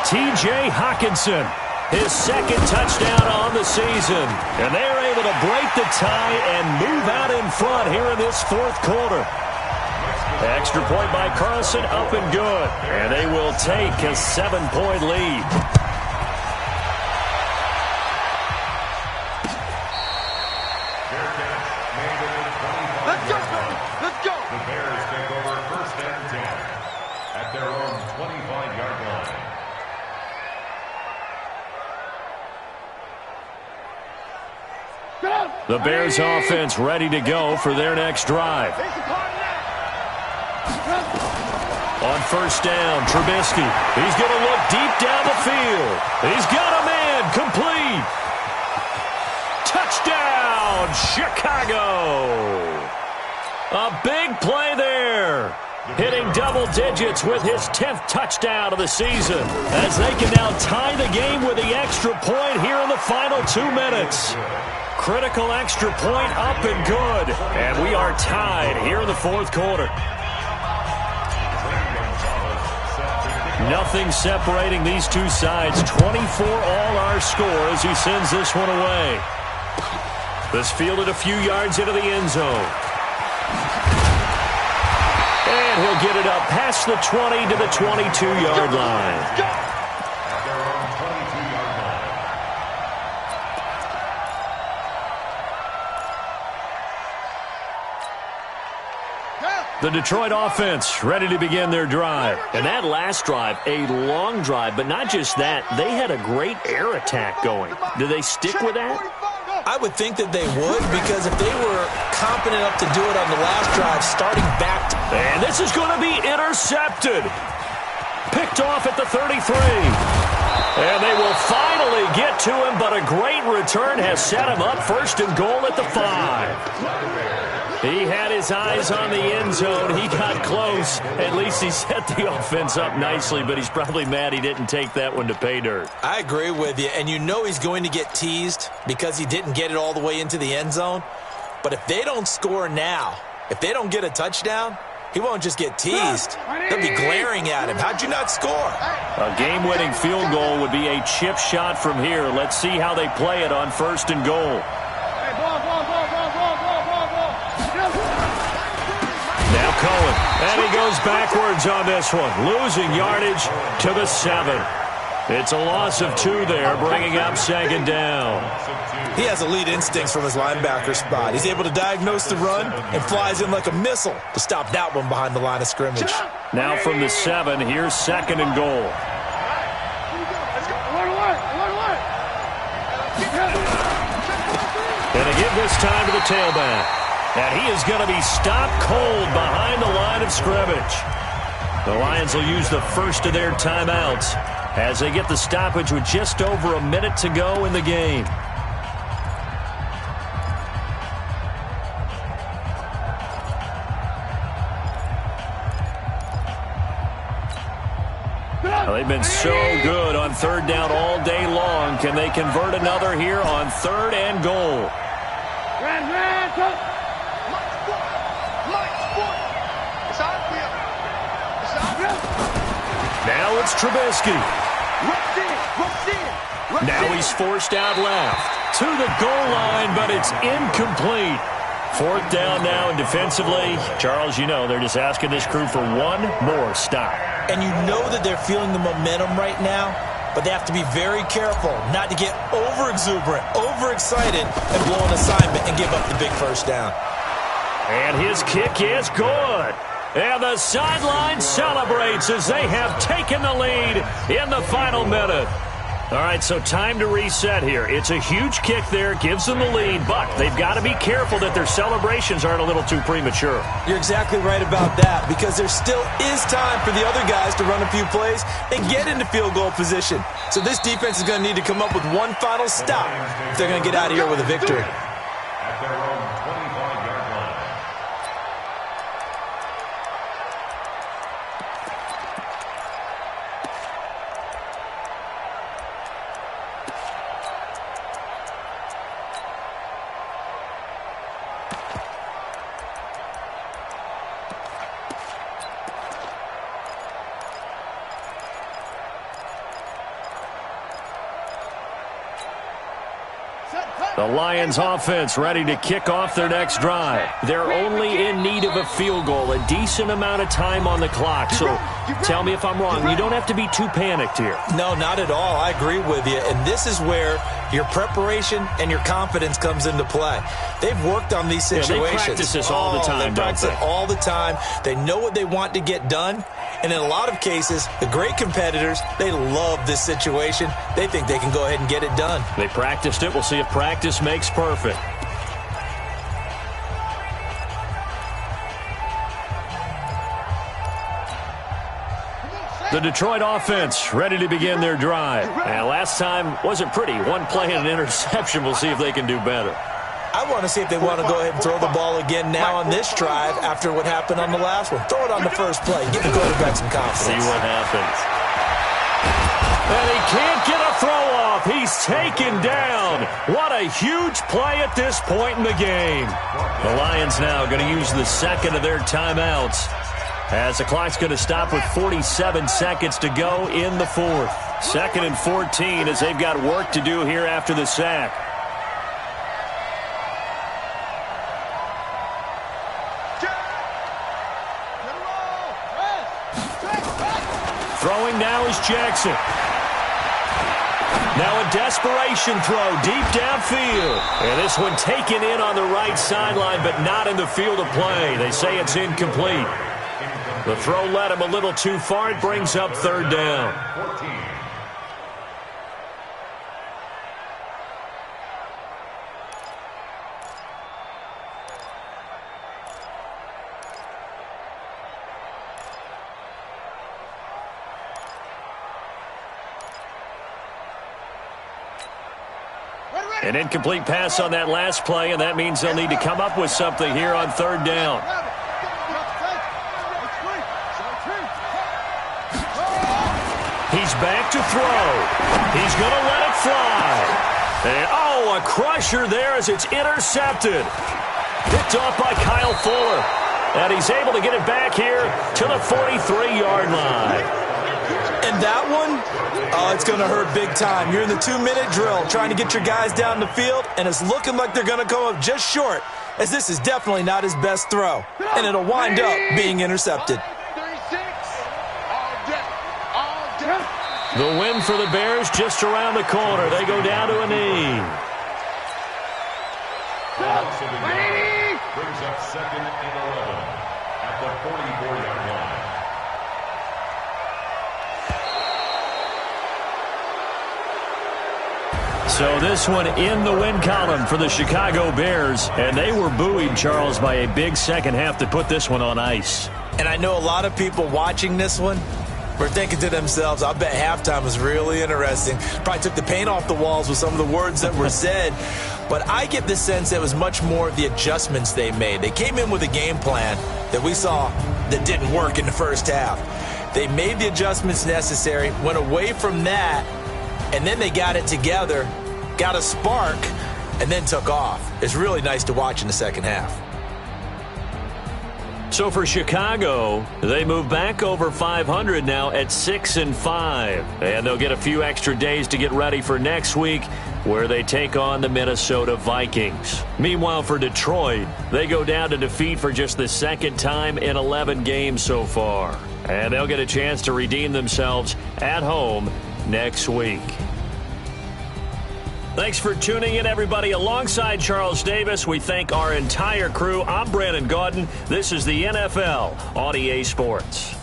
T.J. Hockenson, his 2nd touchdown on the season. And they're able to break the tie and move out in front here in this 4th quarter. Extra point by Carlson, up and good. And they will take a 7-point lead. Let's go. The Bears take over 1st and 10 at their own 25-yard line. The Bears offense ready to go for their next drive. On 1st down, Trubisky. He's going to look deep down the field. He's got a man, complete. Touchdown, Chicago. A big play there. Hitting double digits with his 10th touchdown of the season, as they can now tie the game with the extra point here in the final 2 minutes. Critical extra point up and good. And we are tied here in the 4th quarter. Nothing separating these two sides. 24 all our score as he sends this one away. This fielded a few yards into the end zone. And he'll get it up past the 20 to the 22-yard line. The Detroit offense ready to begin their drive. And that last drive, a long drive, but not just that. They had a great air attack going. Do they stick with that? I would think that they would, because if they were competent enough to do it on the last drive, starting back. And this is going to be intercepted. Picked off at the 33. And they will finally get to him, but a great return has set him up first and goal at the 5. He had his eyes on the end zone. He got close. At least he set the offense up nicely, but he's probably mad he didn't take that one to pay dirt. I agree with you, and you know he's going to get teased because he didn't get it all the way into the end zone. But if they don't score now, if they don't get a touchdown, he won't just get teased. They'll be glaring at him. How'd you not score? A game-winning field goal would be a chip shot from here. Let's see how they play it on first and goal. Now Cohen, and he goes backwards on this one, losing yardage to the 7. It's a loss of 2 there, bringing up second down. He has elite instincts from his linebacker spot. He's able to diagnose the run and flies in like a missile to stop that one behind the line of scrimmage. Now from the 7, here's second and goal. Gonna give this time to the tailback. And he is going to be stopped cold behind the line of scrimmage. The Lions will use the first of their timeouts as they get the stoppage with just over a minute to go in the game. Well, they've been so good on third down all day long. Can they convert another here on third and goal? Now it's Trubisky. Now he's forced out left to the goal line, but it's incomplete. Fourth down now, and defensively, Charles, you know, they're just asking this crew for one more stop. And you know that they're feeling the momentum right now, but they have to be very careful not to get over-exuberant, overexcited, and blow an assignment and give up the big first down. And his kick is good. And the sideline celebrates as they have taken the lead in the final minute. All right, so time to reset here. It's a huge kick there, gives them the lead, but they've got to be careful that their celebrations aren't a little too premature. You're exactly right about that, because there still is time for the other guys to run a few plays and get into field goal position. So this defense is going to need to come up with one final stop if they're going to get out of here with a victory. At their own 25-yard line. The Lions offense ready to kick off their next drive. They're only in need of a field goal, a decent amount of time on the clock. So tell me if I'm wrong. You don't have to be too panicked here. No, not at all. I agree with you. And this is where your preparation and your confidence comes into play. They've worked on these situations. They practice this all the time, They practice it all the time. They know what they want to get done. And in a lot of cases, the great competitors, they love this situation. They think they can go ahead and get it done. They practiced it. We'll see if practice makes perfect. The Detroit offense ready to begin their drive. And last time wasn't pretty. One play and an interception. We'll see if they can do better. I want to see if they want to go ahead and throw the ball again now on this drive after what happened on the last one. Throw it on the first play. Give the quarterback some confidence. See what happens. And he can't get a throw off. He's taken down. What a huge play at this point in the game. The Lions now going to use the second of their timeouts, as the clock's going to stop with 47 seconds to go in the fourth. 2nd and 14 as they've got work to do here after the sack. Throwing now is Jackson. Now a desperation throw deep downfield. And this one taken in on the right sideline, but not in the field of play. They say it's incomplete. The throw led him a little too far. It brings up third down. 14. An incomplete pass on that last play, and that means they'll need to come up with something here on third down. He's back to throw. He's going to let it fly. And, a crusher there as it's intercepted. Picked off by Kyle Fuller. And he's able to get it back here to the 43-yard line. And that one, it's going to hurt big time. You're in the 2-minute drill trying to get your guys down the field, and it's looking like they're going to come up just short, as this is definitely not his best throw. And it'll wind up being intercepted. The win for the Bears just around the corner. They go down to a knee. Brings up 2nd and 11 at the 44-yard line. So this one in the win column for the Chicago Bears, and they were buoyed, Charles, by a big second half to put this one on ice. And I know a lot of people watching this one were thinking to themselves, I bet halftime was really interesting. Probably took the paint off the walls with some of the words that were said. But I get the sense it was much more of the adjustments they made. They came in with a game plan that we saw that didn't work in the first half. They made the adjustments necessary, went away from that, and then they got it together, got a spark, and then took off. It's really nice to watch in the second half. So for Chicago, they move back over 500 now at 6-5. And they'll get a few extra days to get ready for next week, where they take on the Minnesota Vikings. Meanwhile, for Detroit, they go down to defeat for just the second time in 11 games so far. And they'll get a chance to redeem themselves at home next week. Thanks for tuning in, everybody. Alongside Charles Davis, we thank our entire crew. I'm Brandon Gaudin. This is the NFL on EA Sports.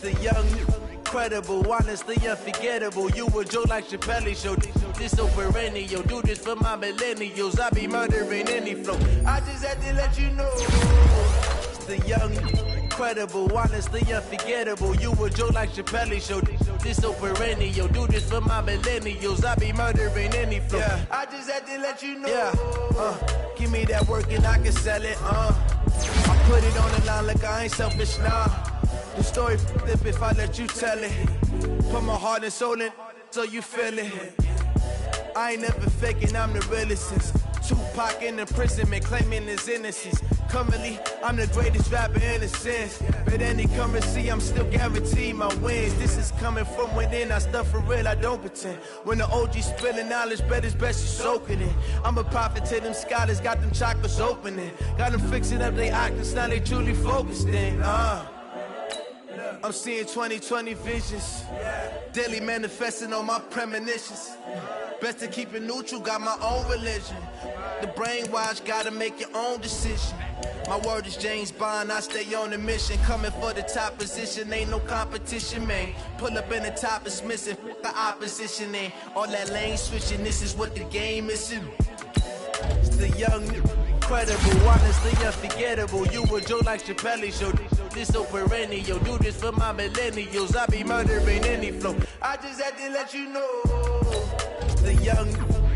The young, incredible, honestly unforgettable. You a joke like Chappelle show. This so perennial. Do this for my millennials. I be murdering any flow. I just had to let you know. The young, incredible, honestly unforgettable. You a joke like Chappelle show. This so perennial. Do this for my millennials. I be murdering any flow. Yeah. I just had to let you know. Yeah. Give me that work and I can sell it. I put it on the line like I ain't selfish, nah. The story flip if I let you tell it. Put my heart and soul in so you feel it. I ain't never faking, I'm the realest since Tupac in imprisonment, claiming his innocence. Currently, I'm the greatest rapper in a sense. But any currency, I'm still guaranteed my wins. This is coming from within, I stuff for real, I don't pretend. When the OG spilling knowledge, bet it's best you soak it in. I'm a prophet to them scholars, got them chakras opening. Got them fixing up they actors, now they truly focused in. I'm seeing 2020 visions, daily manifesting on my premonitions. Best to keep it neutral, got my own religion. The brainwash, gotta make your own decision. My word is James Bond, I stay on the mission. Coming for the top position, ain't no competition, man. Pull up in the top, it's missing, the opposition ain't. All that lane switching, this is what the game is. It's the young, incredible, honestly unforgettable. You a joke like Chappelle show. This so perennial. Do this for my millennials. I be murdering any flow. I just had to let you know. The young,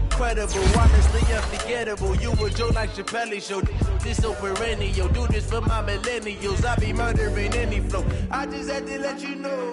incredible, honestly unforgettable. You a joke like Chappelle show. This so perennial. Do this for my millennials. I be murdering any flow. I just had to let you know.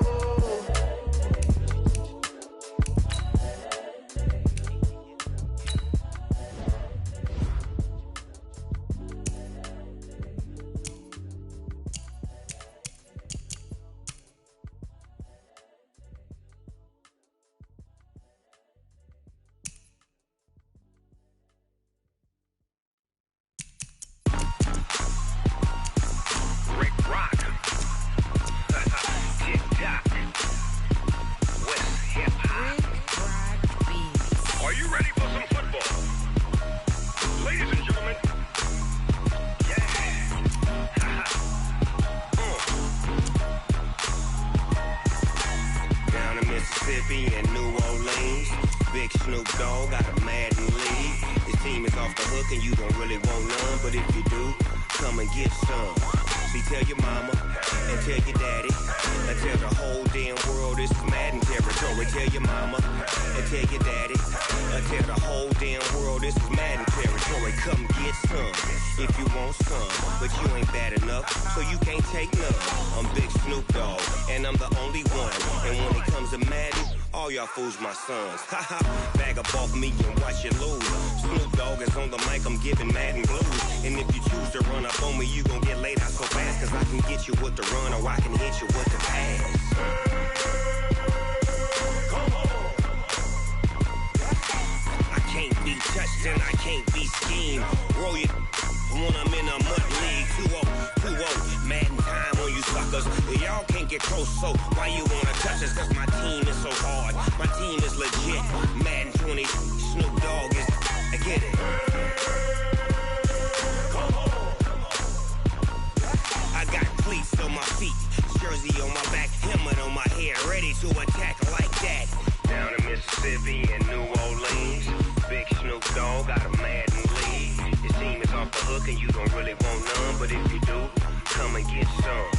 My sons, bag up off me and watch you lose. Snoop Dogg is on the mic, I'm giving Madden blues. And if you choose to run up on me, you gon' get laid out so fast. Cause I can get you with the run or I can hit you with the pass. I can't be touched and I can't be schemed. Roll you when I'm in a mud league. 2-0, 2-0, Madden time on you suckers. Y'all can't get close, so why you wanna touch us? Cause my team is so hard, my team is legit. Madden 20, Snoop Dogg is, I get it. I got cleats on my feet, jersey on my back, helmet on my head, ready to attack like that. Down in Mississippi and New Orleans, big Snoop Dogg got a Madden lead. Your team is off the hook and you don't really want none, but if you do, come and get some.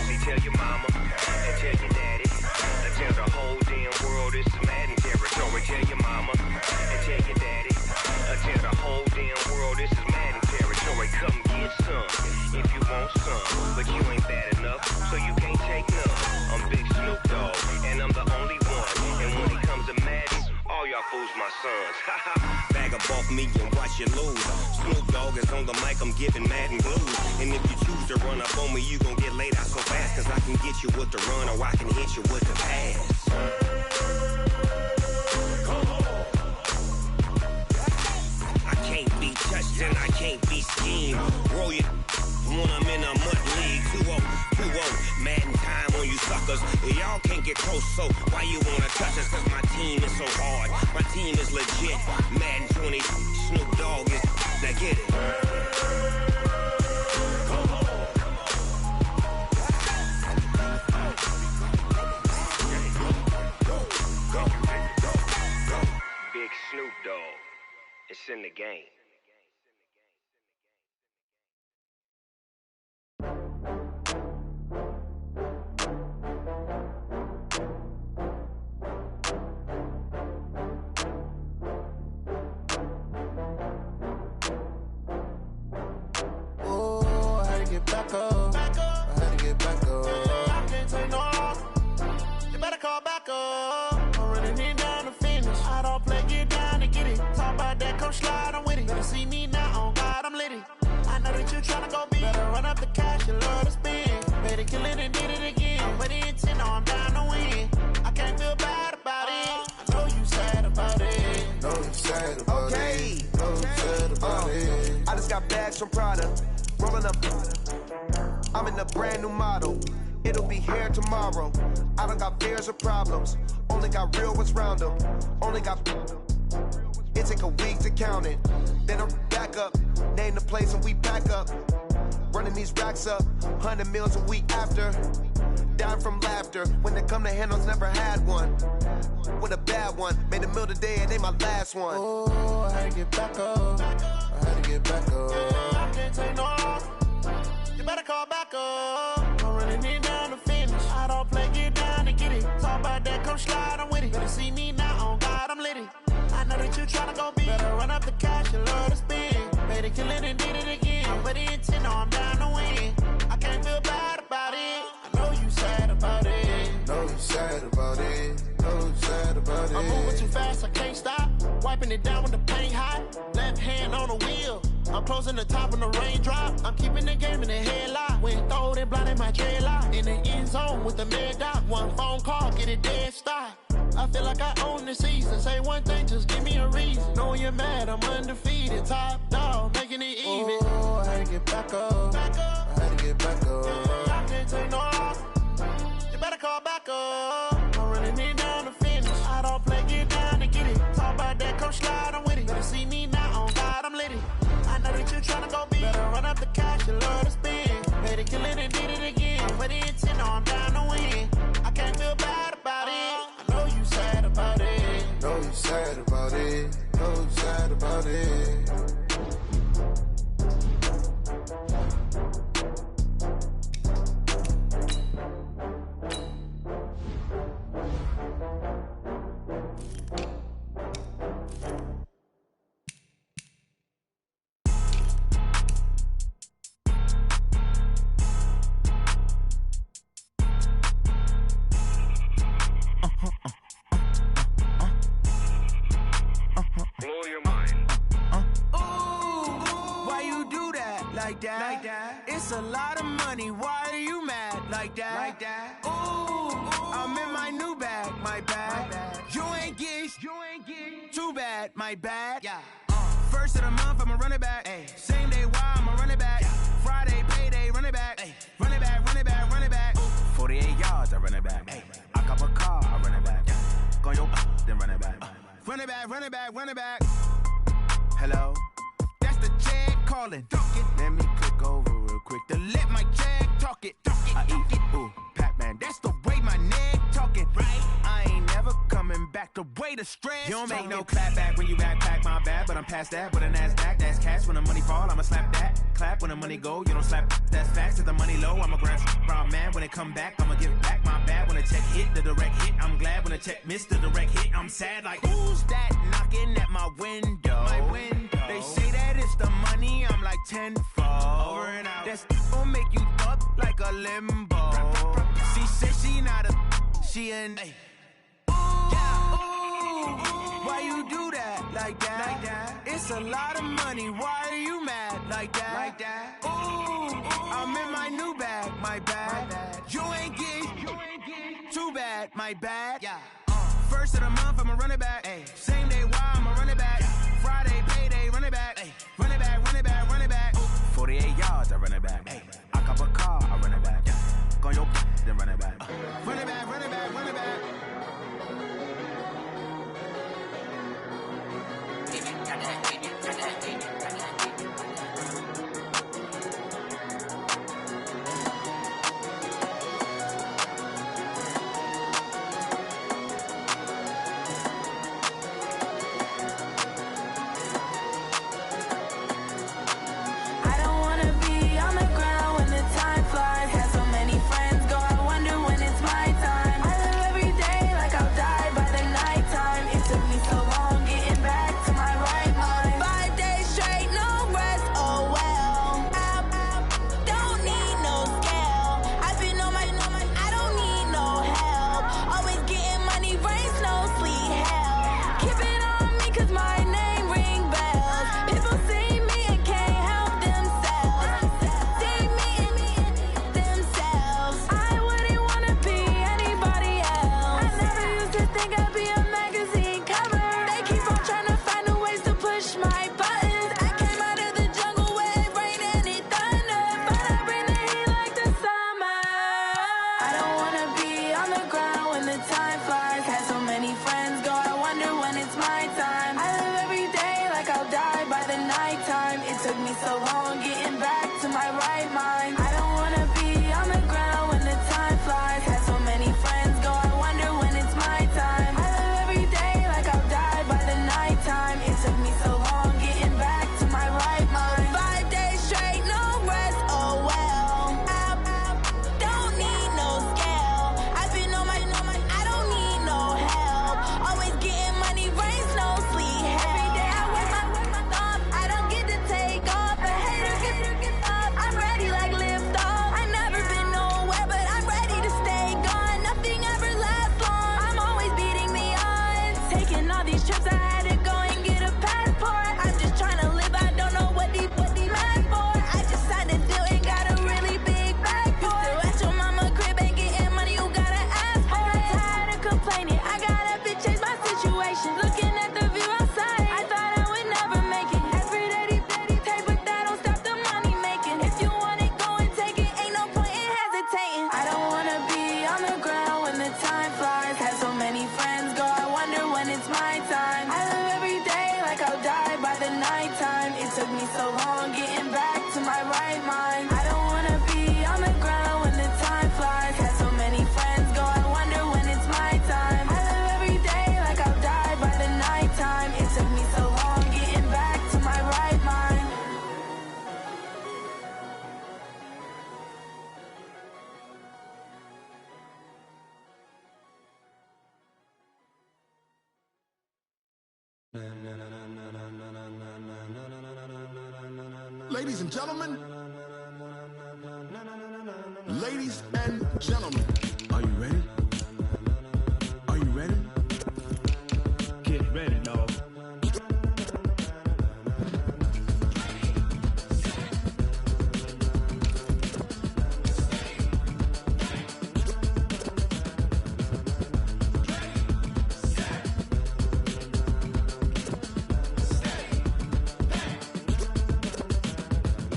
See, tell your mama and tell your daddy, and tell the whole damn world this is Madden territory. Tell your mama and tell your daddy, and tell the whole damn world this is Madden territory. Come get some if you want some, but you ain't bad enough, so you can't take none. I'm Big Snoop Dogg, and I'm the only one. And when it comes to Madden, all y'all fools my sons. Bag up off me and watch you lose. Snoop Dogg is on the mic, I'm giving Madden blues. And if you choose to run up on me, you gon' get laid out so fast. Cause I can get you with the run or I can hit you with the pass. I can't be touched and I can't be schemed. Roll you when I'm in a mud league. 2-0, 2-0, Madden time on you suckers. Y'all can't get close, so why you wanna touch us? Cause my team is so hard, my team is legit. Madden 20, Snoop Dogg is, now get it. Big Snoop Dogg. It's in the game. Oh, I had to get back up. I had to get back up. I can't take no loss. You better call back up. I'm running it down to finish. I don't play, get down to get it. Talk about that, come slide, I'm with it. Better see me now, on God, I'm litty. I know that you tryna go big. Better run up the cash, you love to spend. Better kill it and did it again. But the intent, no, I'm down to win. I can't feel bad about it. I know you sad about it. Know you sad about it. Know you sad about it. I just got bags from Prada. Rolling up. I'm in a brand new model. It'll be here tomorrow. I don't got fears or problems. Only got real ones round them. Only got. It take a week to count it. Then I'm back up. Name the place and we pack up. Running these racks up. 100 meals a week after. Down from laughter. When they come to handles, never had one. With a bad one. Made a meal today and they my last one. Oh, I had to get back up. I had to get back up. I can't take no loss. You better call back up. I'm running it down to finish. I don't play, get down to get it. Talk about that, come slide, I'm with it. Better see me now, on God, I'm litty. I know that you tryna go big. Better run up the cash, you love to spend. Better kill it and did it again. But the intent, no, I'm down to win. I can't feel bad about it. I know you sad about it. Know you sad about it. Know you sad about it. I'm moving too fast, I can't stop. Wiping it down when the paint hot. Left hand on the wheel. I'm closing the top when the raindrop. I'm keeping the game in the headlock. When throwed and blinded my dreadlock. In the end zone with the mad dot. One phone call, get it dead stop. I feel like I own the season. Say one thing, just give me a reason. Knowing you're mad, I'm undefeated. Top dog, making it even. Oh, I had to get back up. I had to get back up. I can't take no loss. You better call back up. I'm running it down to finish. I don't play, get down to get it. Talk about that, come slide, I'm with it. Better see me now, on God, I'm litty. I know that you tryna go big. Better run up the cash, you love to spend. Better kill it and did it again. But the intent, no, I'm down to win. I can't feel bad about it. I know you sad about it. Know you sad about it. Know you sad about it. Blow your mind. Why you do that? Like that? It's a lot of money. Why are you mad? Like that? Ooh, I'm in my new bag. My bad. You ain't get. Too bad. My bad. Yeah. First of the month, I'ma run it back. Ay. Same day, why I'ma run it back. Friday, payday, run it back. Ay. Run it back, run it back, run it back. 48 yards, I run it back. Ay. I cop a car, I run it back. Go your then run it back. Run it back, run it back, run it back. Hello? That's the Jag calling. Let me click over real quick. To let my Jag talk it. I eat, ooh, Pac-Man. That's the way my neck talking. Right? I ain't never coming back. The way the stress. You don't make no clap back when you backpack, my bad. But I'm past that with a NASDAQ. That's cash. When the money fall, I'ma slap that. Clap when the money go, you don't slap. That's facts. If the money low, I'ma grab brown man. When it come back, I'ma give back my bad. When the check hit, the direct hit. I'm glad when the check missed the direct hit. I'm sad like, who's that knocking at my window? My window. They say that it's the money, I'm like tenfold. Over and out. That's gon' make you up like a limbo. She said she not a, she an. Ay. Why you do that? Like that? It's a lot of money. Why are you mad? Like that? Ooh, I'm in my new bag. My bad. You ain't get. Too bad. My bad. Yeah. First of the month, I'ma run it back. Ay. Same day, why I'ma run it back. Friday, payday, run it back. Ay. Run it back, run it back, run it back. 48 yards, I run it back. Ay. I cop a car, I run it back. Go your then run it back. Run it back, run it back, run it back. took me so long getting back to my right mind. 5 days straight, no rest, oh well. Don't need no scale. I've been on my, I don't need no help. Always getting money, rains, no sleep. Every day I work my thumb. I don't get to take off. A hater gets up. I'm ready like lift off. I've never been nowhere, but I'm ready to stay gone. Nothing ever lasts long. I'm always beating the odds. Taking all these trips, I had to go and get a passport. I'm just trying to live. I don't know what the mad for. I just signed a deal and got a really big bag for it. Still at your mama crib and getting money, you gotta ask for it. I got tired of complaining. I gotta bitch change my situation. Looking at the view outside, I thought I would never make it. Every day take, but that don't stop the money making. If you want it, go and take it. Ain't no point in hesitating. I don't wanna be on the ground when the time flies. Had so many friends go, I wonder when it's my time. I live every day like I'll die by the nighttime. It took me so long getting back to my right mind. I don't wanna be on the ground when the time flies. Had so many friends go, I wonder when it's my time. I live every day like I'll die by the nighttime. It took me so long getting back to my right mind. Ladies and gentlemen, ladies and gentlemen, are you ready? Are you ready? Get ready, dog.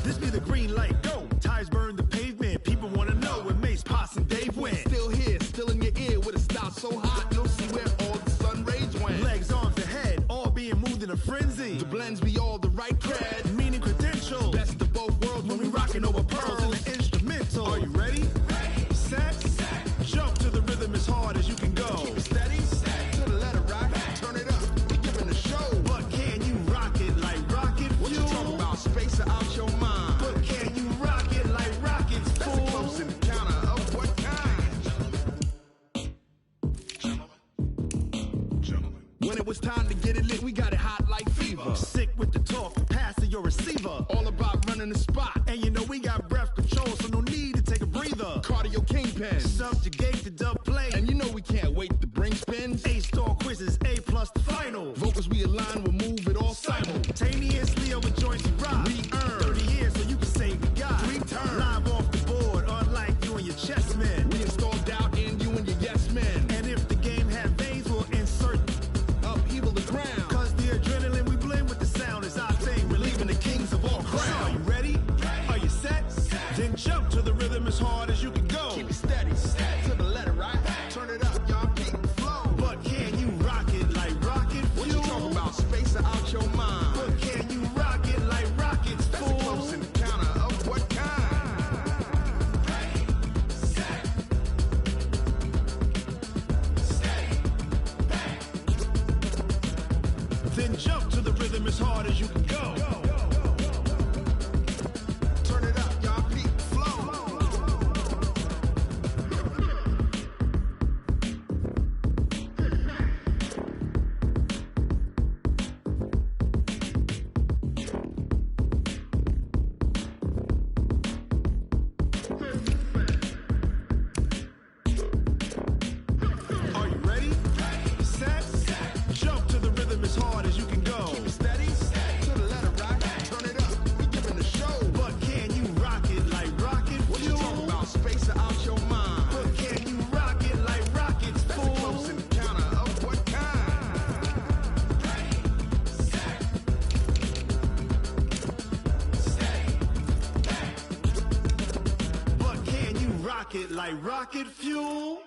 This be the green light, go. Tires burn the pavement. People wanna know where Mace, Poss, and Dave went. Still here, still in your ear with a style so hot, you'll see where all the sun rays went. Legs, arms, the head, all being moved in a frenzy. The blends be all the right cred, meaning credentials. Best of both worlds when we rockin' over pearls in the instrumental. Are you ready? Set, jump to the rhythm as hard as you can go. Keep it steady, to the letter right. Turn it up, we giving a show. But can you rock it like rocket fuel? What you talking about? Space or out your mind? But can you rock it like rockets, fool? That's a close encounter of what kind? Gentlemen. When it was time to get it lit, we got it hot like fever. Sick with the talk, pass to your receiver. All about running the spot. And you know we got breath control, so no need to take a breather. Cardio kingpin, subjugate the dub play. And you know we can't wait to bring spins. A-star quizzes, A+ the final. Vocals we align, we'll move it all simultaneously over joints we rock. We earn 30 years, so you can say we got 3 turns. Live off the board, unlike you and your chess men. We install doubt in you and your yes men. And if the game had veins, we'll insert upheaval the ground. Cause the adrenaline we blend with the sound is our thing, relieving the kings of all crowns. So are you ready? Are you set? Then jump to the rhythm as hard as you can go. Keep it steady, to the letter right. Turn it up, y'all, keep the flow. But can you rock it like rocket fuel? What you talking about? Space or out your mind? But can you rock it like rockets, fool? That's a close encounter of what kind? Then jump to the rhythm as hard as you can go. Turn it up, y'all, keep the flow. Are you ready? Set, jump to the rhythm as hard as you can go. Keep it steady, to the letter right. Turn it up, we giving the show. But can you rock it like rocket fuel? What you talking about? Space or out your mind? But can you rock it like rockets, fool? That's a close encounter of what kind? But can you rock it like rocket fuel?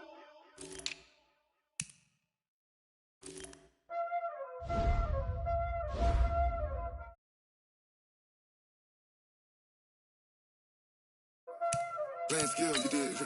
Playing skills, you did.